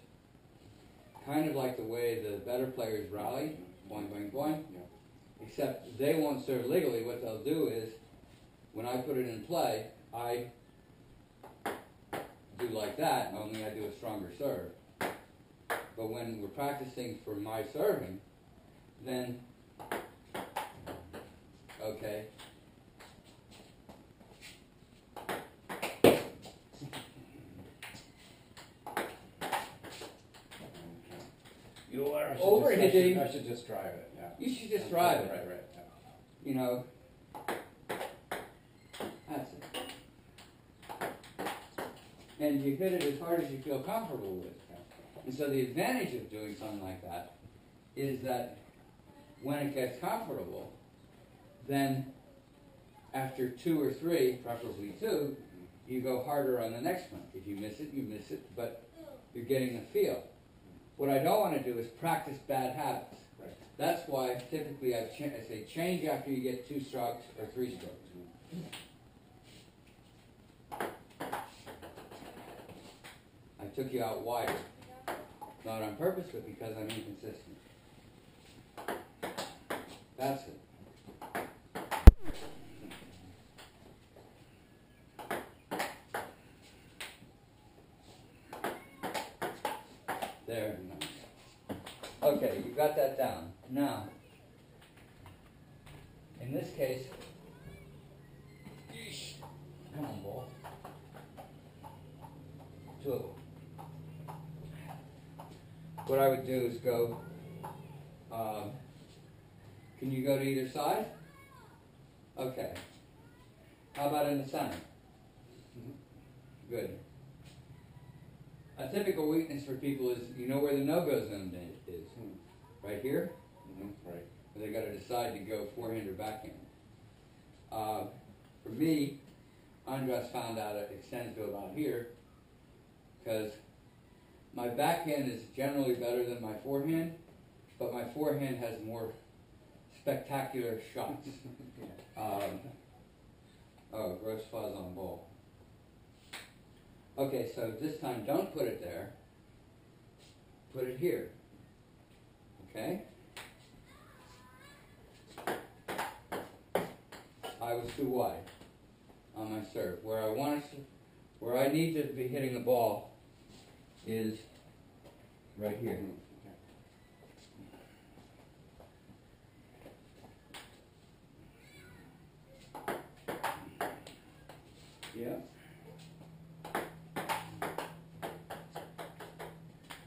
Kind of like the way the better players rally, boing, boing, boing.
Yeah.
Except they won't serve legally. What they'll do is, when I put it in play, I do like that, only I do a stronger serve. But when we're practicing for my serving, then, okay. You are overhitting.
I should just drive it, yeah.
You should just drive it.
Right, yeah.
You know, that's it. And you hit it as hard as you feel comfortable with. And so the advantage of doing something like that is that when it gets comfortable, then after 2 or 3, preferably 2, you go harder on the next one. If you miss it, you miss it, but you're getting the feel. What I don't want to do is practice bad habits.
Right.
That's why typically I say change after you get 2 strokes or 3 strokes. I took you out wider. Not on purpose, but because I'm inconsistent. That's it. There. Okay, you got that down. Now, in this case, come on, ball. 2 of them. What I would do is go, can you go to either side? Okay. How about in the center? Good. A typical weakness for people is, you know where the no-go zone is? Right here?
Right.
They got to decide to go forehand or backhand. For me, Andras found out it extends to about here, because my backhand is generally better than my forehand, but my forehand has more spectacular shots. Oh, gross fuzz on ball. Okay, so this time don't put it there. Put it here. Okay? I was too wide on my serve. Where I need to be hitting the ball is right here. Yeah.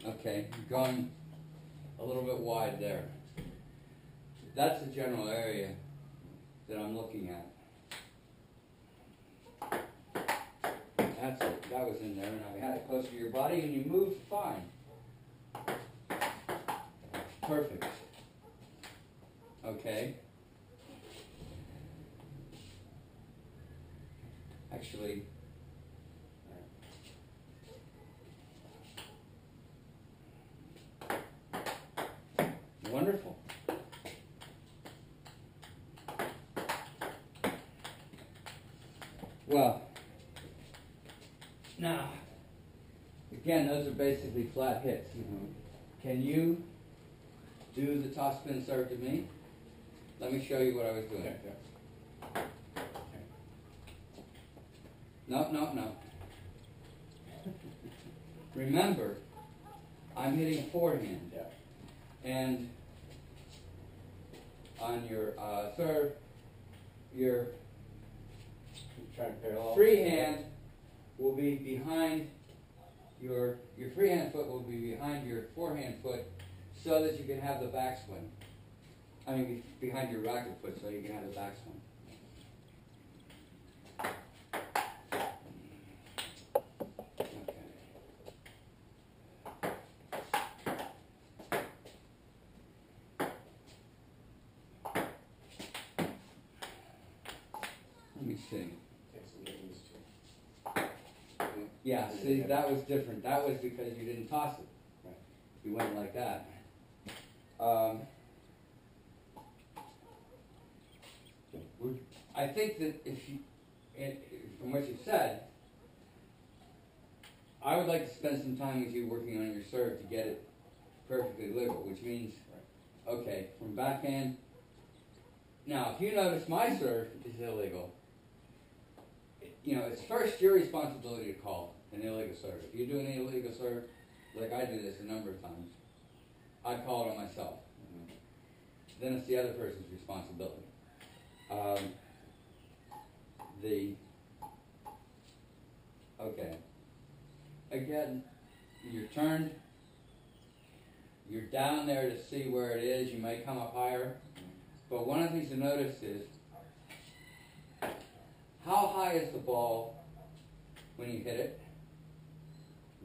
Okay, going a little bit wide there. That's the general area that I'm looking at. That's it. That was in there, and I had it close to your body, and you moved fine. Perfect. Okay. Actually, wonderful. Well, now, again, those are basically flat hits. Can you do the top spin serve to me? Let me show you what I was doing. No. Remember, I'm hitting forehand. And on your serve, your free hand will be behind your freehand foot will be behind your forehand foot, so that you can have the backswing. I mean, behind your racket foot, so you can have the backswing. Let me see. Yeah, see, that was different. That was because you didn't toss it. You went like that. I think that from what you said, I would like to spend some time with you working on your serve to get it perfectly legal, which means, okay, from backhand. Now, if you notice my serve is illegal, it's first your responsibility to call an illegal serve. If you do an illegal serve, like I do this a number of times, I call it on myself. Then it's the other person's responsibility. Okay. Again, you're turned. You're down there to see where it is. You may come up higher. But one of the things to notice is, how high is the ball when you hit it?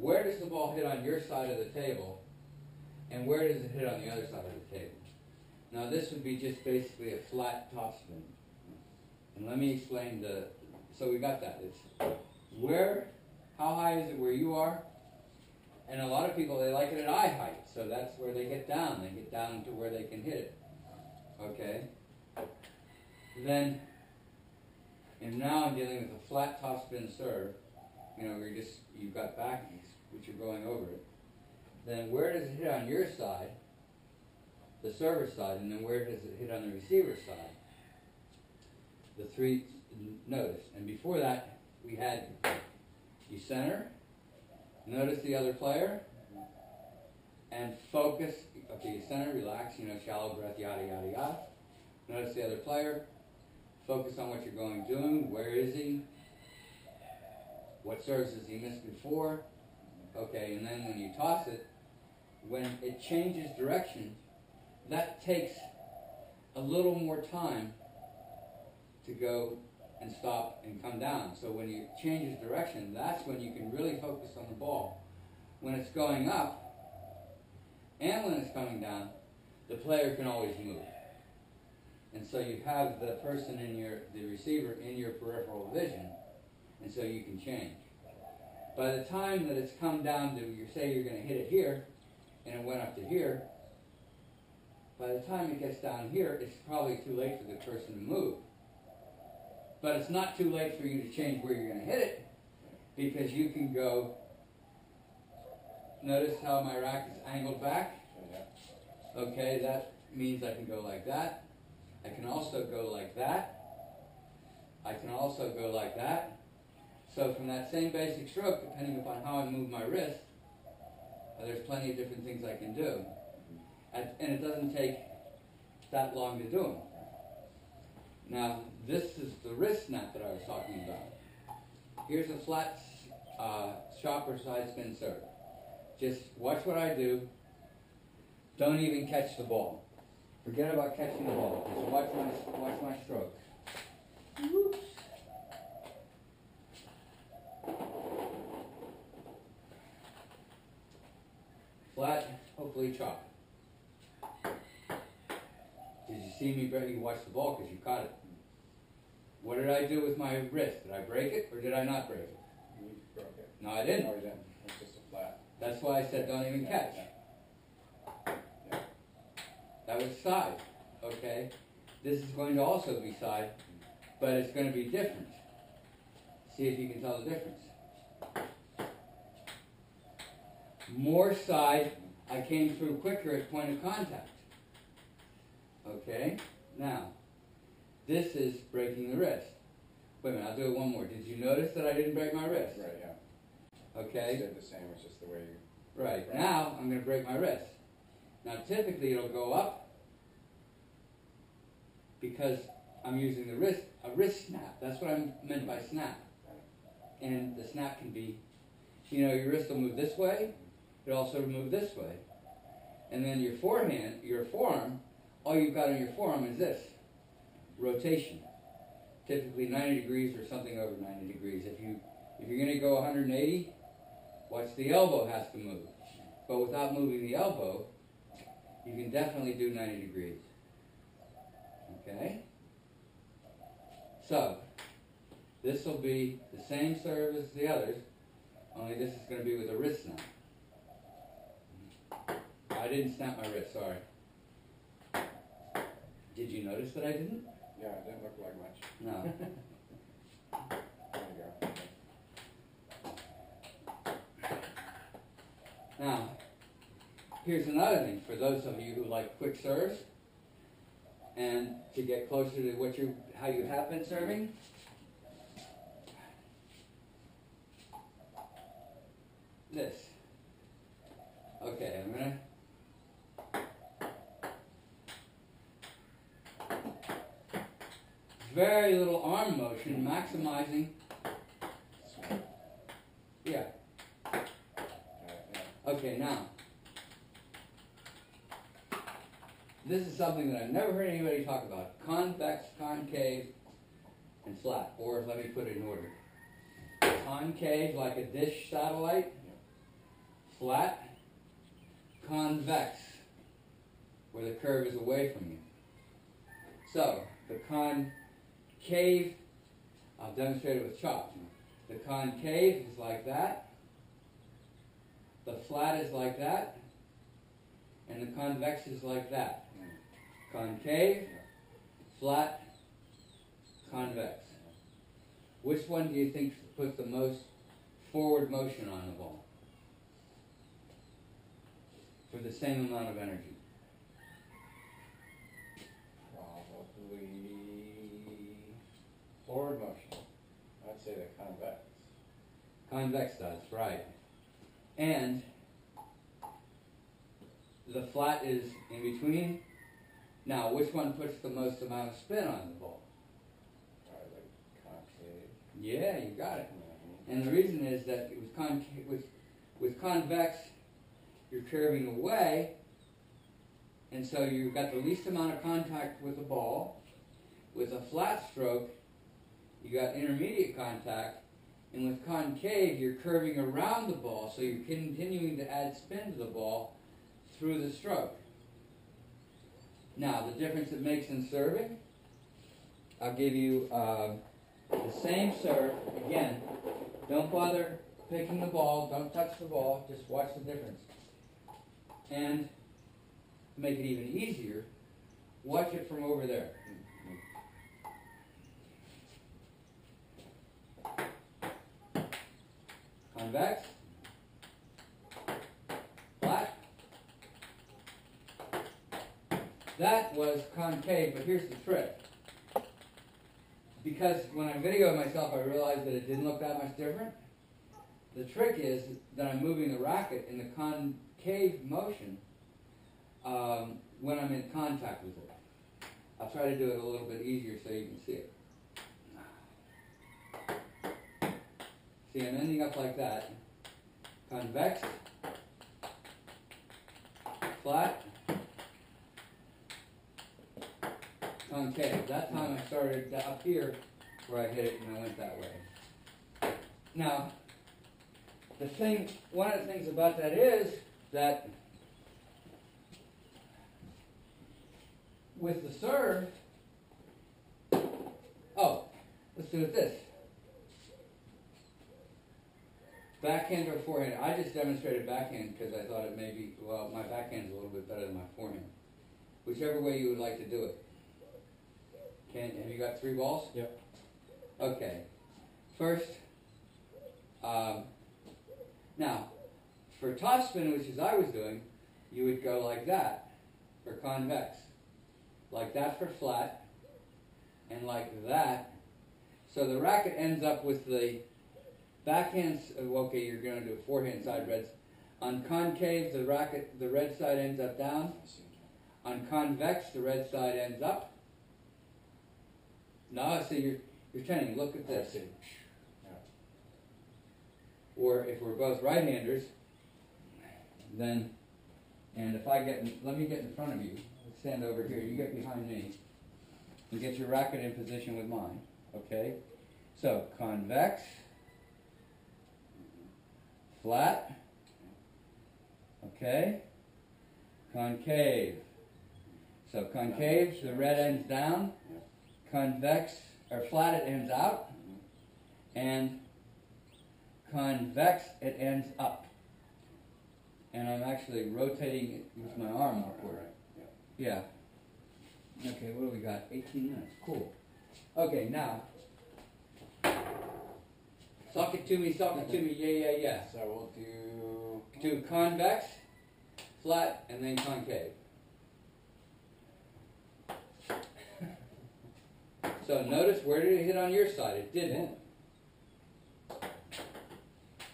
where does the ball hit on your side of the table, and where does it hit on the other side of the table? Now this would be just basically a flat topspin. And let me explain so we got that. It's how high is it where you are? And a lot of people, they like it at eye height, so that's where they get down. They get down to where they can hit it. Okay? Then, and now I'm dealing with a flat topspin serve. You know, you've got backies, which are going over it. Then where does it hit on your side, the server side, and then where does it hit on the receiver side? The three, notice. And before that, we had, you center, notice the other player, and focus. Okay, you center, relax, shallow breath, yada, yada, yada. Notice the other player, focus on what you're doing, where is he, what serves has he missed before. Okay, and then when you toss it, when it changes direction, that takes a little more time to go and stop and come down. So when you changes direction, that's when you can really focus on the ball. When it's going up and when it's coming down, the player can always move. And so you have the person the receiver in your peripheral vision, and so you can change. By the time that it's come down to, say you're going to hit it here, and it went up to here, by the time it gets down here, it's probably too late for the person to move. But it's not too late for you to change where you're going to hit it, because you can go, notice how my rack is angled back? Okay, that means I can go like that. I can also go like that. I can also go like that. So from that same basic stroke, depending upon how I move my wrist, there's plenty of different things I can do. And it doesn't take that long to do them. Now, this is the wrist snap that I was talking about. Here's a flat chopper side spin serve. Just watch what I do. Don't even catch the ball. Forget about catching the ball. Just watch my stroke. Whoops. Flat, hopefully chop. Did you see me barely watch the ball because you caught it? What did I do with my wrist? Did I break it or did I not break it?
You broke it.
No, I didn't.
No, you didn't. It's just a flat.
That's why I said don't even catch.
Yeah.
That was side, okay? This is going to also be side, but it's going to be different. See if you can tell the difference. More side, I came through quicker at point of contact. Okay? Now, this is breaking the wrist. Wait a minute, I'll do it one more. Did you notice that I didn't break my wrist?
Right, yeah.
Okay?
You did the same, it's just the way you...
Right. Now, I'm going to break my wrist. Now, typically, it'll go up because I'm using a wrist snap. That's what I meant by snap. And the snap can be, your wrist will move this way. It'll also move this way. And then your forearm, all you've got on your forearm is this, rotation. Typically 90 degrees or something over 90 degrees. If you're going to go 180, watch the elbow has to move. But without moving the elbow, you can definitely do 90 degrees. Okay? So, this will be the same serve as the others, only this is going to be with a wrist snap. I didn't snap my wrist, sorry. Did you notice that I didn't?
Yeah, it didn't look like much.
No.
There you go.
Now, here's another thing for those of you who like quick serves and to get closer to how you have been serving. This. Okay, I'm going to very little arm motion, maximizing. Yeah. Okay, now. This is something that I've never heard anybody talk about. Convex, concave, and flat. Or let me put it in order. Concave, like a dish satellite. flat, convex, where the curve is away from you. So, the concave, I'll demonstrate it with chalk. The concave is like that, the flat is like that, and the convex is like that. Concave, flat, convex. Which one do you think puts the most forward motion on the ball for the same amount of energy?
Probably forward motion. I'd say the convex.
Convex does, right. And the flat is in between. Now, which one puts the most amount of spin on the ball?
Probably concave.
Yeah, you got it. And the reason is that with convex, you're curving away, and so you've got the least amount of contact with the ball. With a flat stroke, you got intermediate contact, and with concave, you're curving around the ball, so you're continuing to add spin to the ball through the stroke. Now, the difference it makes in serving, I'll give you the same serve. Again, don't bother picking the ball, don't touch the ball, just watch the difference. And to make it even easier, watch it from over there. Convex, flat. That was concave, but here's the trick. Because when I videoed myself, I realized that it didn't look that much different. The trick is that I'm moving the racket in the concave motion when I'm in contact with it. I'll try to do it a little bit easier so you can see it. See, I'm ending up like that. Convex, flat, concave. That time I started up here where I hit it and I went that way. Now, one of the things about that is that with the serve, let's do it this. Backhand or forehand? I just demonstrated backhand because I thought it may be, well, my backhand's a little bit better than my forehand. Whichever way you would like to do it. Have you got 3 balls?
Yep.
Okay. First, now, for topspin, which is I was doing, you would go like that for convex. Like that for flat, and like that. So the racket ends up with the backhand, okay, you're going to do a forehand side reds. On concave, the red side ends up down. On convex, the red side ends up. Now, see, you're turning. Look at this. Or if we're both right-handers, then, and if I let me get in front of you. Let's stand over here. You get behind me. And get your racket in position with mine. Okay? So, convex. Flat, okay, concave. So concave, the red ends down, convex, or flat, it ends out, and convex, it ends up. And I'm actually rotating it with my arm upward. Yeah. Okay, what do we got? 18 minutes. Cool. Okay, now. Suck it to me, yeah.
So we'll
do convex, flat, and then concave. So notice, where did it hit on your side? It didn't.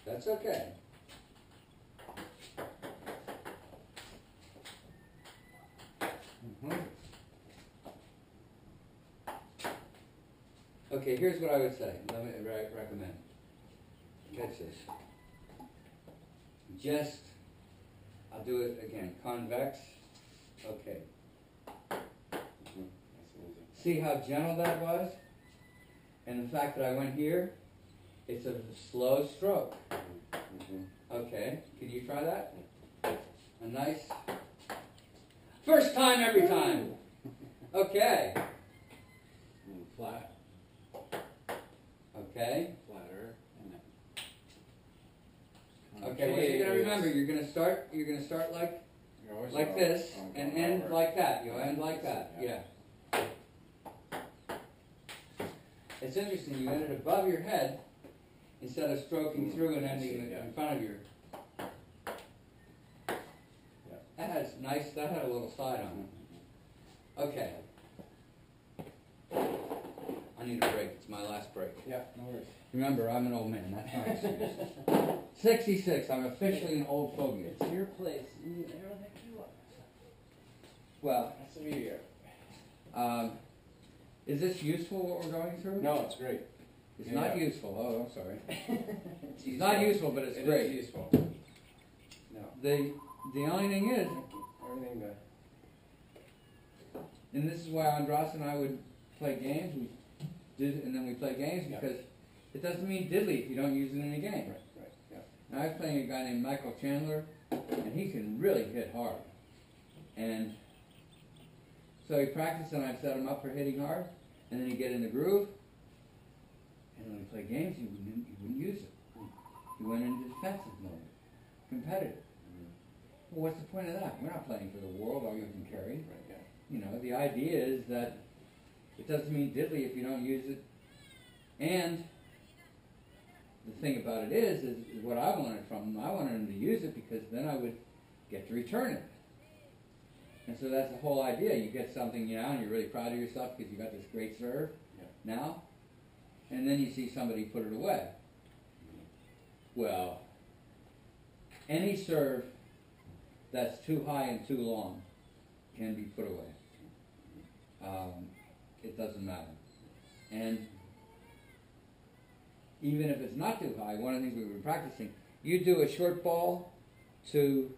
That's okay. Okay, here's what I would say. Let me recommend. Catch this. I'll do it again. Convex. Okay. See how gentle that was? And the fact that I went here, it's a slow stroke. Okay, can you try that? A nice first time every time. Okay.
And flat,
Okay.
flatter, and then.
Okay. What you're gonna remember, you're gonna start like this and end like that. You'll end like that. Yeah. It's interesting. You end it above your head instead of stroking through and ending in front of your. That has nice. That had a little side on it. Okay. I need a break. It's my last break.
Yeah, no worries.
Remember, I'm an old man. That's not excuse. 66. I'm officially an old fogey.
It's your place. You need everything you want.
Well,
That's the beauty of it.
is this useful what we're going through?
No, it's great.
It's not useful. Oh, I'm sorry.
It's
It's not useful, but it's great.
It is useful. No.
The only thing is,
Everything good.
and this is why Andras and I would play games. We did, and then we play games because it doesn't mean diddly if you don't use it in a game.
Right, yeah.
Now, I was playing a guy named Michael Chandler, and he can really hit hard. And so he practiced, and I set him up for hitting hard, and then he'd get in the groove. And when we play games, he wouldn't use it. He went into defensive mode, competitive. Well, what's the point of that? We're not playing for the world, all you can carry.
Right, yeah.
You know, the idea is that it doesn't mean diddly if you don't use it. And the thing about it is what I wanted from him. I wanted him to use it because then I would get to return it. And so that's the whole idea. You get something now and you're really proud of yourself because you got this great serve now. And then you see somebody put it away. Well, any serve that's too high and too long can be put away. It doesn't matter. And even if it's not too high, one of the things we've been practicing, you do a short ball to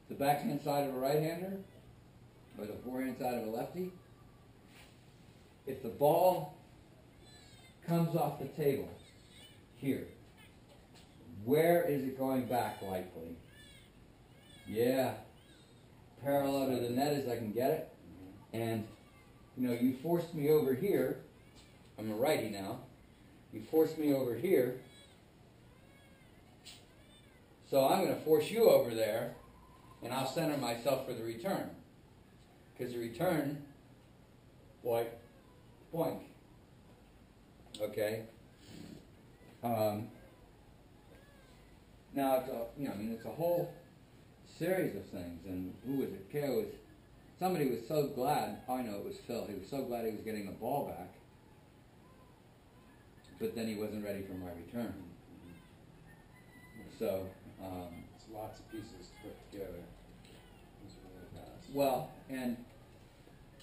the backhand side of a right-hander or the forehand side of a lefty. If the ball comes off the table here, where is it going back likely? Yeah, parallel to the net as I can get it. And, you know, you forced me over here. I'm a righty now. You forced me over here. So I'm going to force you over there, and I'll center myself for the return. Because the return, boink. Okay? Now, it's a whole series of things. And who was it? Somebody was so glad, I know it was Phil, he was so glad he was getting the ball back, but then he wasn't ready for my return. So,
It's lots of pieces to put together. It's really fast.
well, and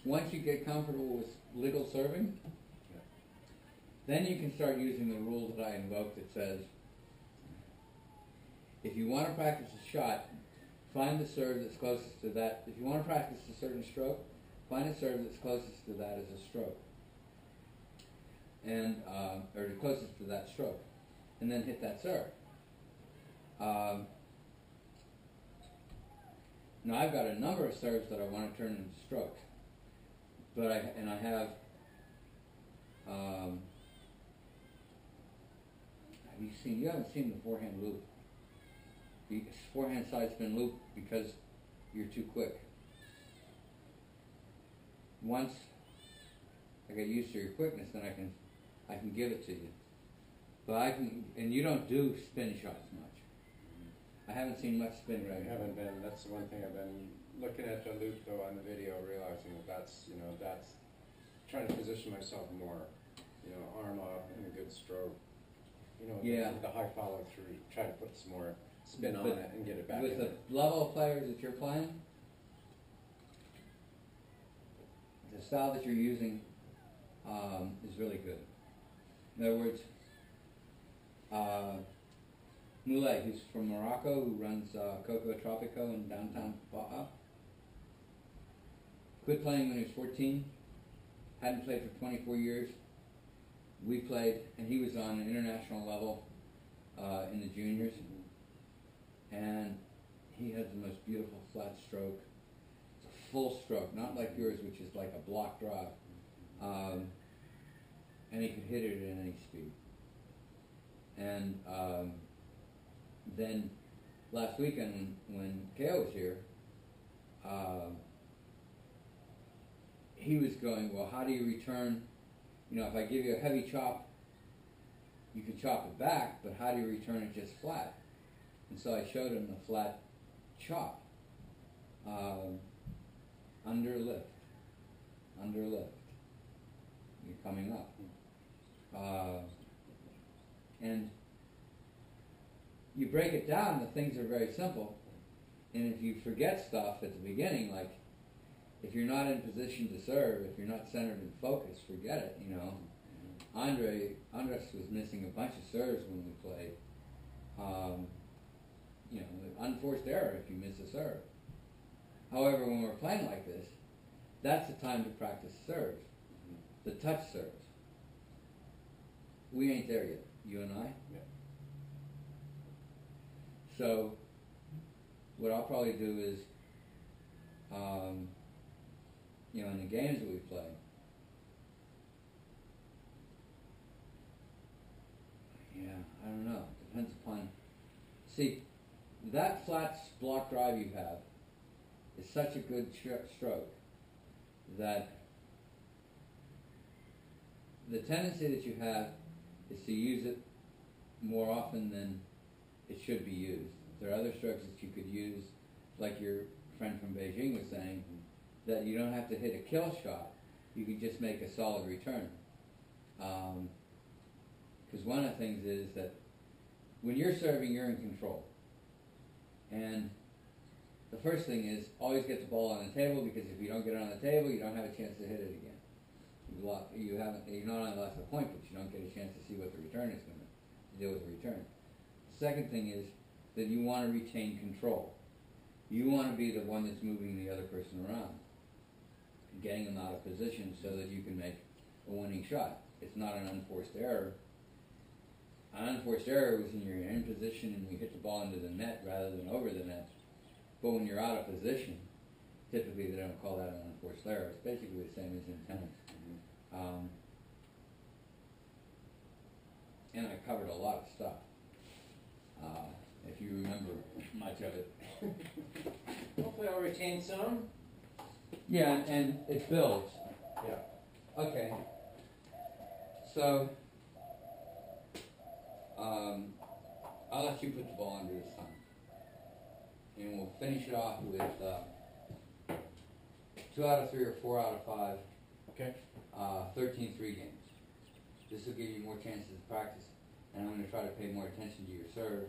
once you get comfortable with legal serving, then you can start using the rule that I invoked that says, if you want to practice a shot, find the serve that's closest to that. If you want to practice a certain stroke, find a serve that's closest to that as a stroke. And, or the closest to that stroke. And then hit that serve. Now I've got a number of serves that I want to turn into strokes. But I have you haven't seen the forehand loop. The forehand side spin loop because you're too quick. Once I get used to your quickness, then I can give it to you. But and you don't do spin shots much. I haven't seen much spin right now.
I haven't been. That's the one thing I've been looking at the loop though on the video, realizing that's trying to position myself more. Arm up in a good stroke. The high follow through. Try to put some more spin on it and get it back.
With the level of players that you're playing, the style that you're using is really good. In other words, Moulay, who's from Morocco, who runs Coco Tropico in downtown Kapaa, quit playing when he was 14, hadn't played for 24 years. We played, and he was on an international level in the juniors, and he had the most beautiful flat stroke. It's a full stroke, not like yours, which is like a block drive. And he could hit it at any speed. And then last weekend when Kale was here, he was going, well, how do you return? You know, if I give you a heavy chop, you can chop it back, but how do you return it just flat? And so I showed him the flat chop. Under lift. You're coming up. And you break it down, the things are very simple. And if you forget stuff at the beginning, like if you're not in position to serve, if you're not centered and focused, forget it, you know. Andres was missing a bunch of serves when we played. You know, unforced error if you miss a serve. However, when we're playing like this, that's the time to practice serves, the touch serves. We ain't there yet, you and I.
Yeah.
So, what I'll probably do is, you know, in the games that we play, yeah, I don't know. Depends upon. See, that flat block drive you have is such a good stroke that the tendency that you have is to use it more often than it should be used. There are other strokes that you could use, like your friend from Beijing was saying, that you don't have to hit a kill shot. You can just make a solid return. Because one of the things is that when you're serving, you're in control. And the first thing is always get the ball on the table, because if you don't get it on the table, you don't have a chance to hit it again. You haven't. You not only lost the point, but you don't get a chance to see what the return is going to deal with the return. The second thing is that you want to retain control. You want to be the one that's moving the other person around, getting them out of position so that you can make a winning shot. It's not an unforced error. An unforced error was when you're in position and you hit the ball into the net rather than over the net. But when you're out of position, typically they don't call that an unforced error. It's basically the same as in tennis. And I covered a lot of stuff, if you remember much of it.
Hopefully I'll retain some.
Yeah, and it builds.
Yeah.
Okay. So, I'll let you put the ball under this time. And we'll finish it off with 2 out of 3 or 4 out of 5.
Okay.
13-3 games. This will give you more chances to practice, and I'm going to try to pay more attention to your serve.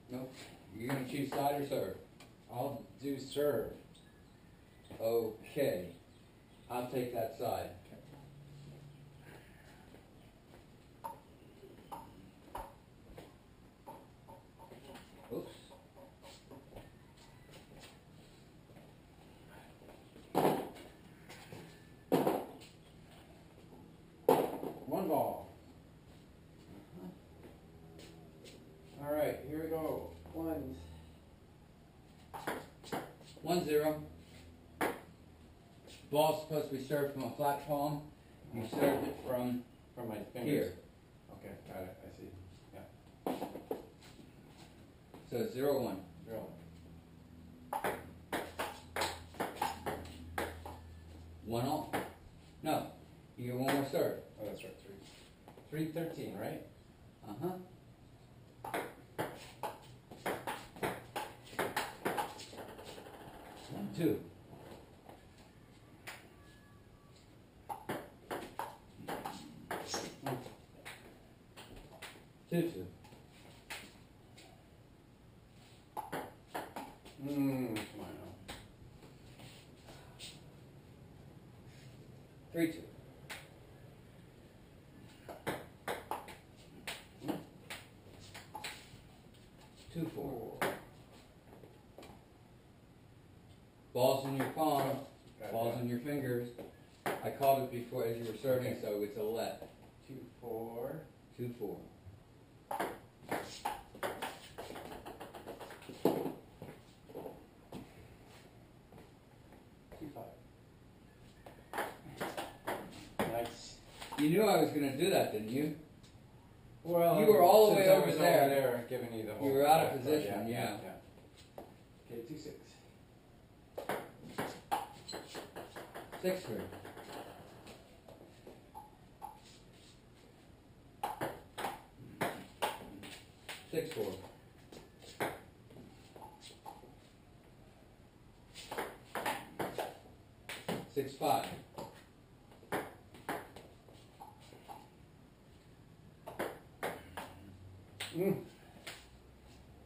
Nope. You're going to choose side or serve?
I'll do serve.
Okay. I'll take that side. Oops.
One ball. All right, here we go.
1-0. Ball's supposed to be served from a flat palm. You served it from
my fingers.
here.
Okay, got it. I see. Yeah.
So 0-1.
Drill.
1-all. No. You get one more serve.
Oh, that's right. 313, right?
Uh-huh. 1-2. Two.
Come on now.
3-2. Two, 4. Balls in your palm, balls in your fingers. I called it before as you were serving, so it's a let.
2-4.
2-4.
2-5. Nice.
You knew I was going to do that, didn't you?
Well,
You were all the
since
way
I
over
was
there.
giving you the whole.
You were out of
but
position, yeah.
Okay, 2-6.
6-3. 6-4. 6-5.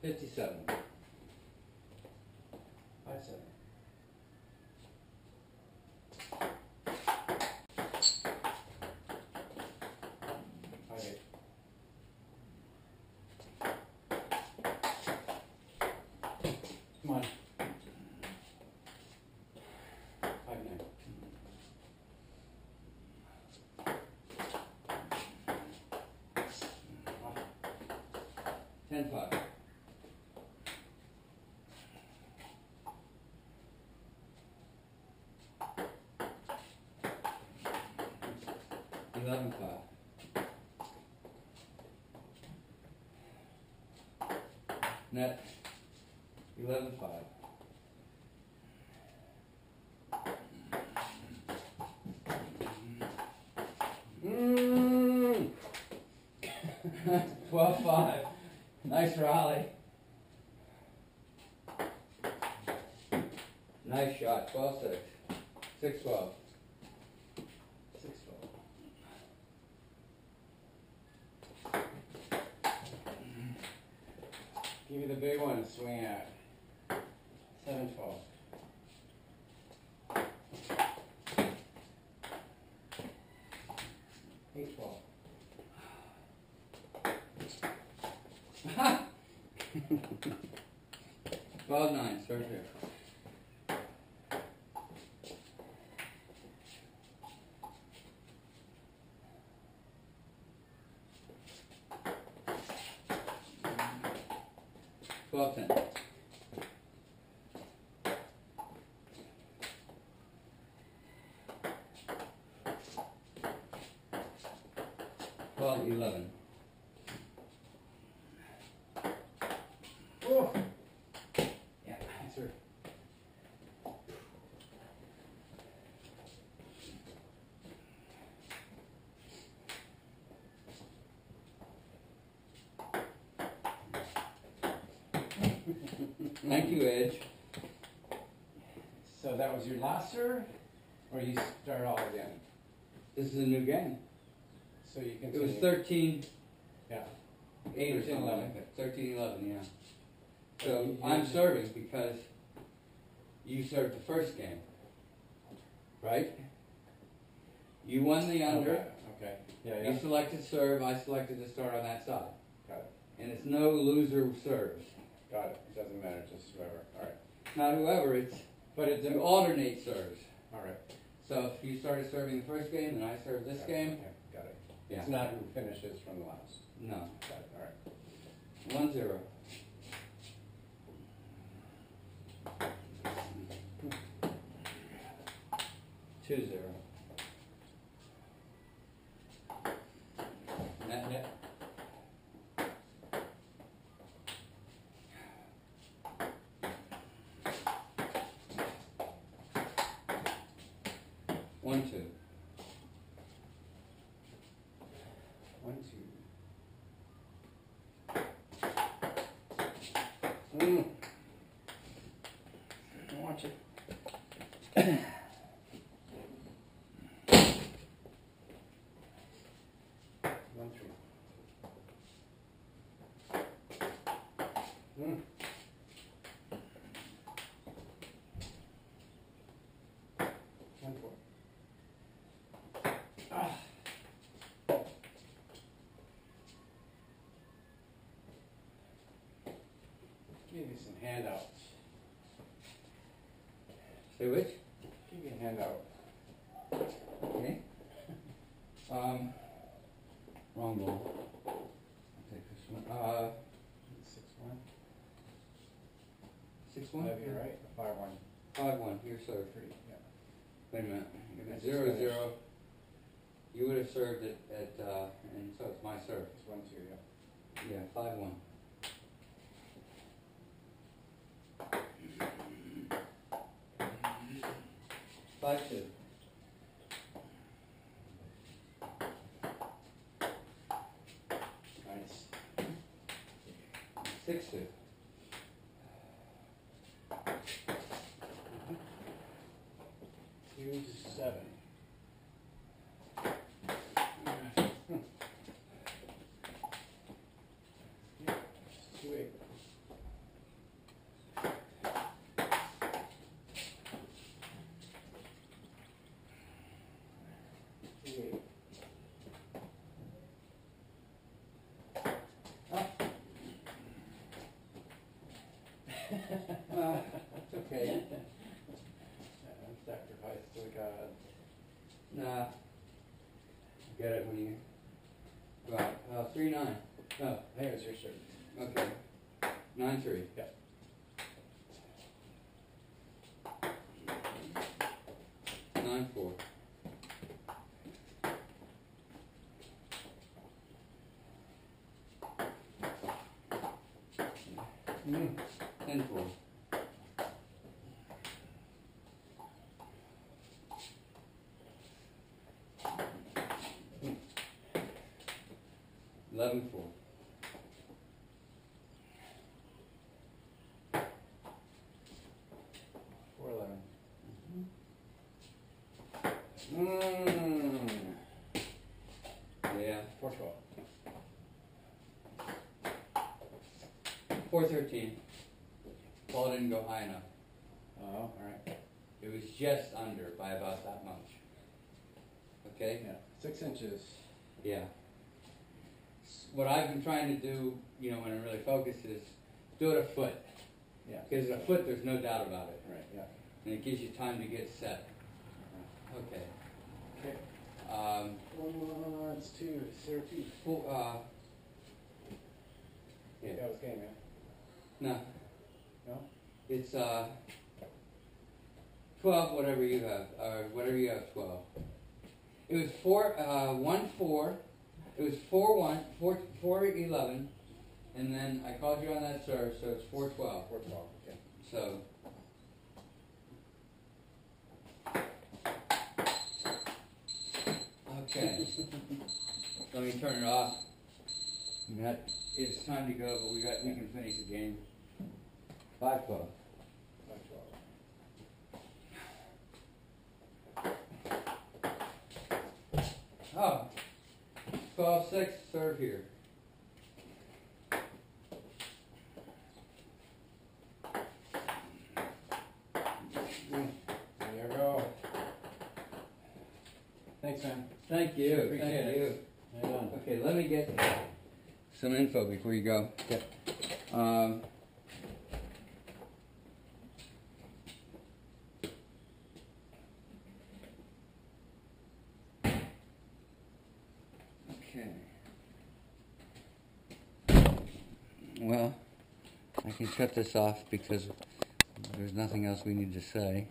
57.
5-7. Okay. Come on. 5-9.
10-5. 11-5. Net 11-5. 12-5. Nice rally. Nice shot. 12-6. 6-12.
6-12. Give me the big one to swing at. 7-12. 8-12.
12-9. Start here. 12-10. 12-11.
Oh! Yeah, answer.
Thank you, Edge.
So that was your last serve? Or you start all again?
This is a new game.
So you
It
continue.
was 13-8
Yeah.
or
13-11.
something like that. 13-11, yeah.
So
So
you-
I'm serving because you served the first game, right? You won the under.
Okay. Yeah,
You
yeah.
selected serve. I selected to start on that side.
Got it.
And it's no loser serves.
Got it. It doesn't matter, just whoever. All right.
Not whoever, it's
But it
you
didn't.
alternate serves.
All right.
So if you started serving the first game and I served this
Got it.
game,
Okay, got it.
yeah.
It's not who finishes from the last.
No.
Got it. All right.
1-0. Two zero. Net net. One two.
1-2. Watch it. 1-3. Mm. 1-4. Ah. Give you some handouts.
Say which?
Give you a handout.
Okay. Wrong ball. I'll take this one.
6-1.
6-1?
That'd be right. 5-1.
5-1. Your serve.
3. Yeah.
Wait a minute. If it's
That's
0-0,
finished.
you would have served it at, and so it's my serve.
It's 1-2. Yeah.
Yeah, 5-1. Five two.
Nice.
6-2.
2-7. Yeah. 2-8.
It's okay.
Sacrifice to the gods.
Nah. Get it when you. Right. 3-9. Oh,
There's your shirt.
okay. 9-3.
Yeah.
9-4.
Mm.
10-4. 11-4.
4-11.
Yeah.
4-12.
4-13. Ball didn't go high enough.
Oh, all right.
It was just under by about that much. Okay?
Yeah. 6 inches.
Yeah. What I've been trying to do, you know, when I'm really focused is do it a foot.
Yeah.
Because a foot, there's no doubt about it.
Right. Yeah.
And it gives you time to get set. Okay.
Okay. It's 2. 0-2.
Yeah.
That was game, man.
No.
No?
It's 12, whatever you have, or whatever you have, 12. It was 1-4. It was 4-1, 4-11, and then I called you on that serve, so it's 4-12.
4-12. Okay.
So. Okay. Let me turn it off. It's time to go, but we can finish the game. 5-12.
5-12.
Oh. 12-6, serve here.
There you go. Thanks, man.
Thank you.
Appreciate
Thank
it.
you.
Well done.
Okay, let me get some info before you go.
Okay.
Okay. Well, I can shut this off because there's nothing else we need to say.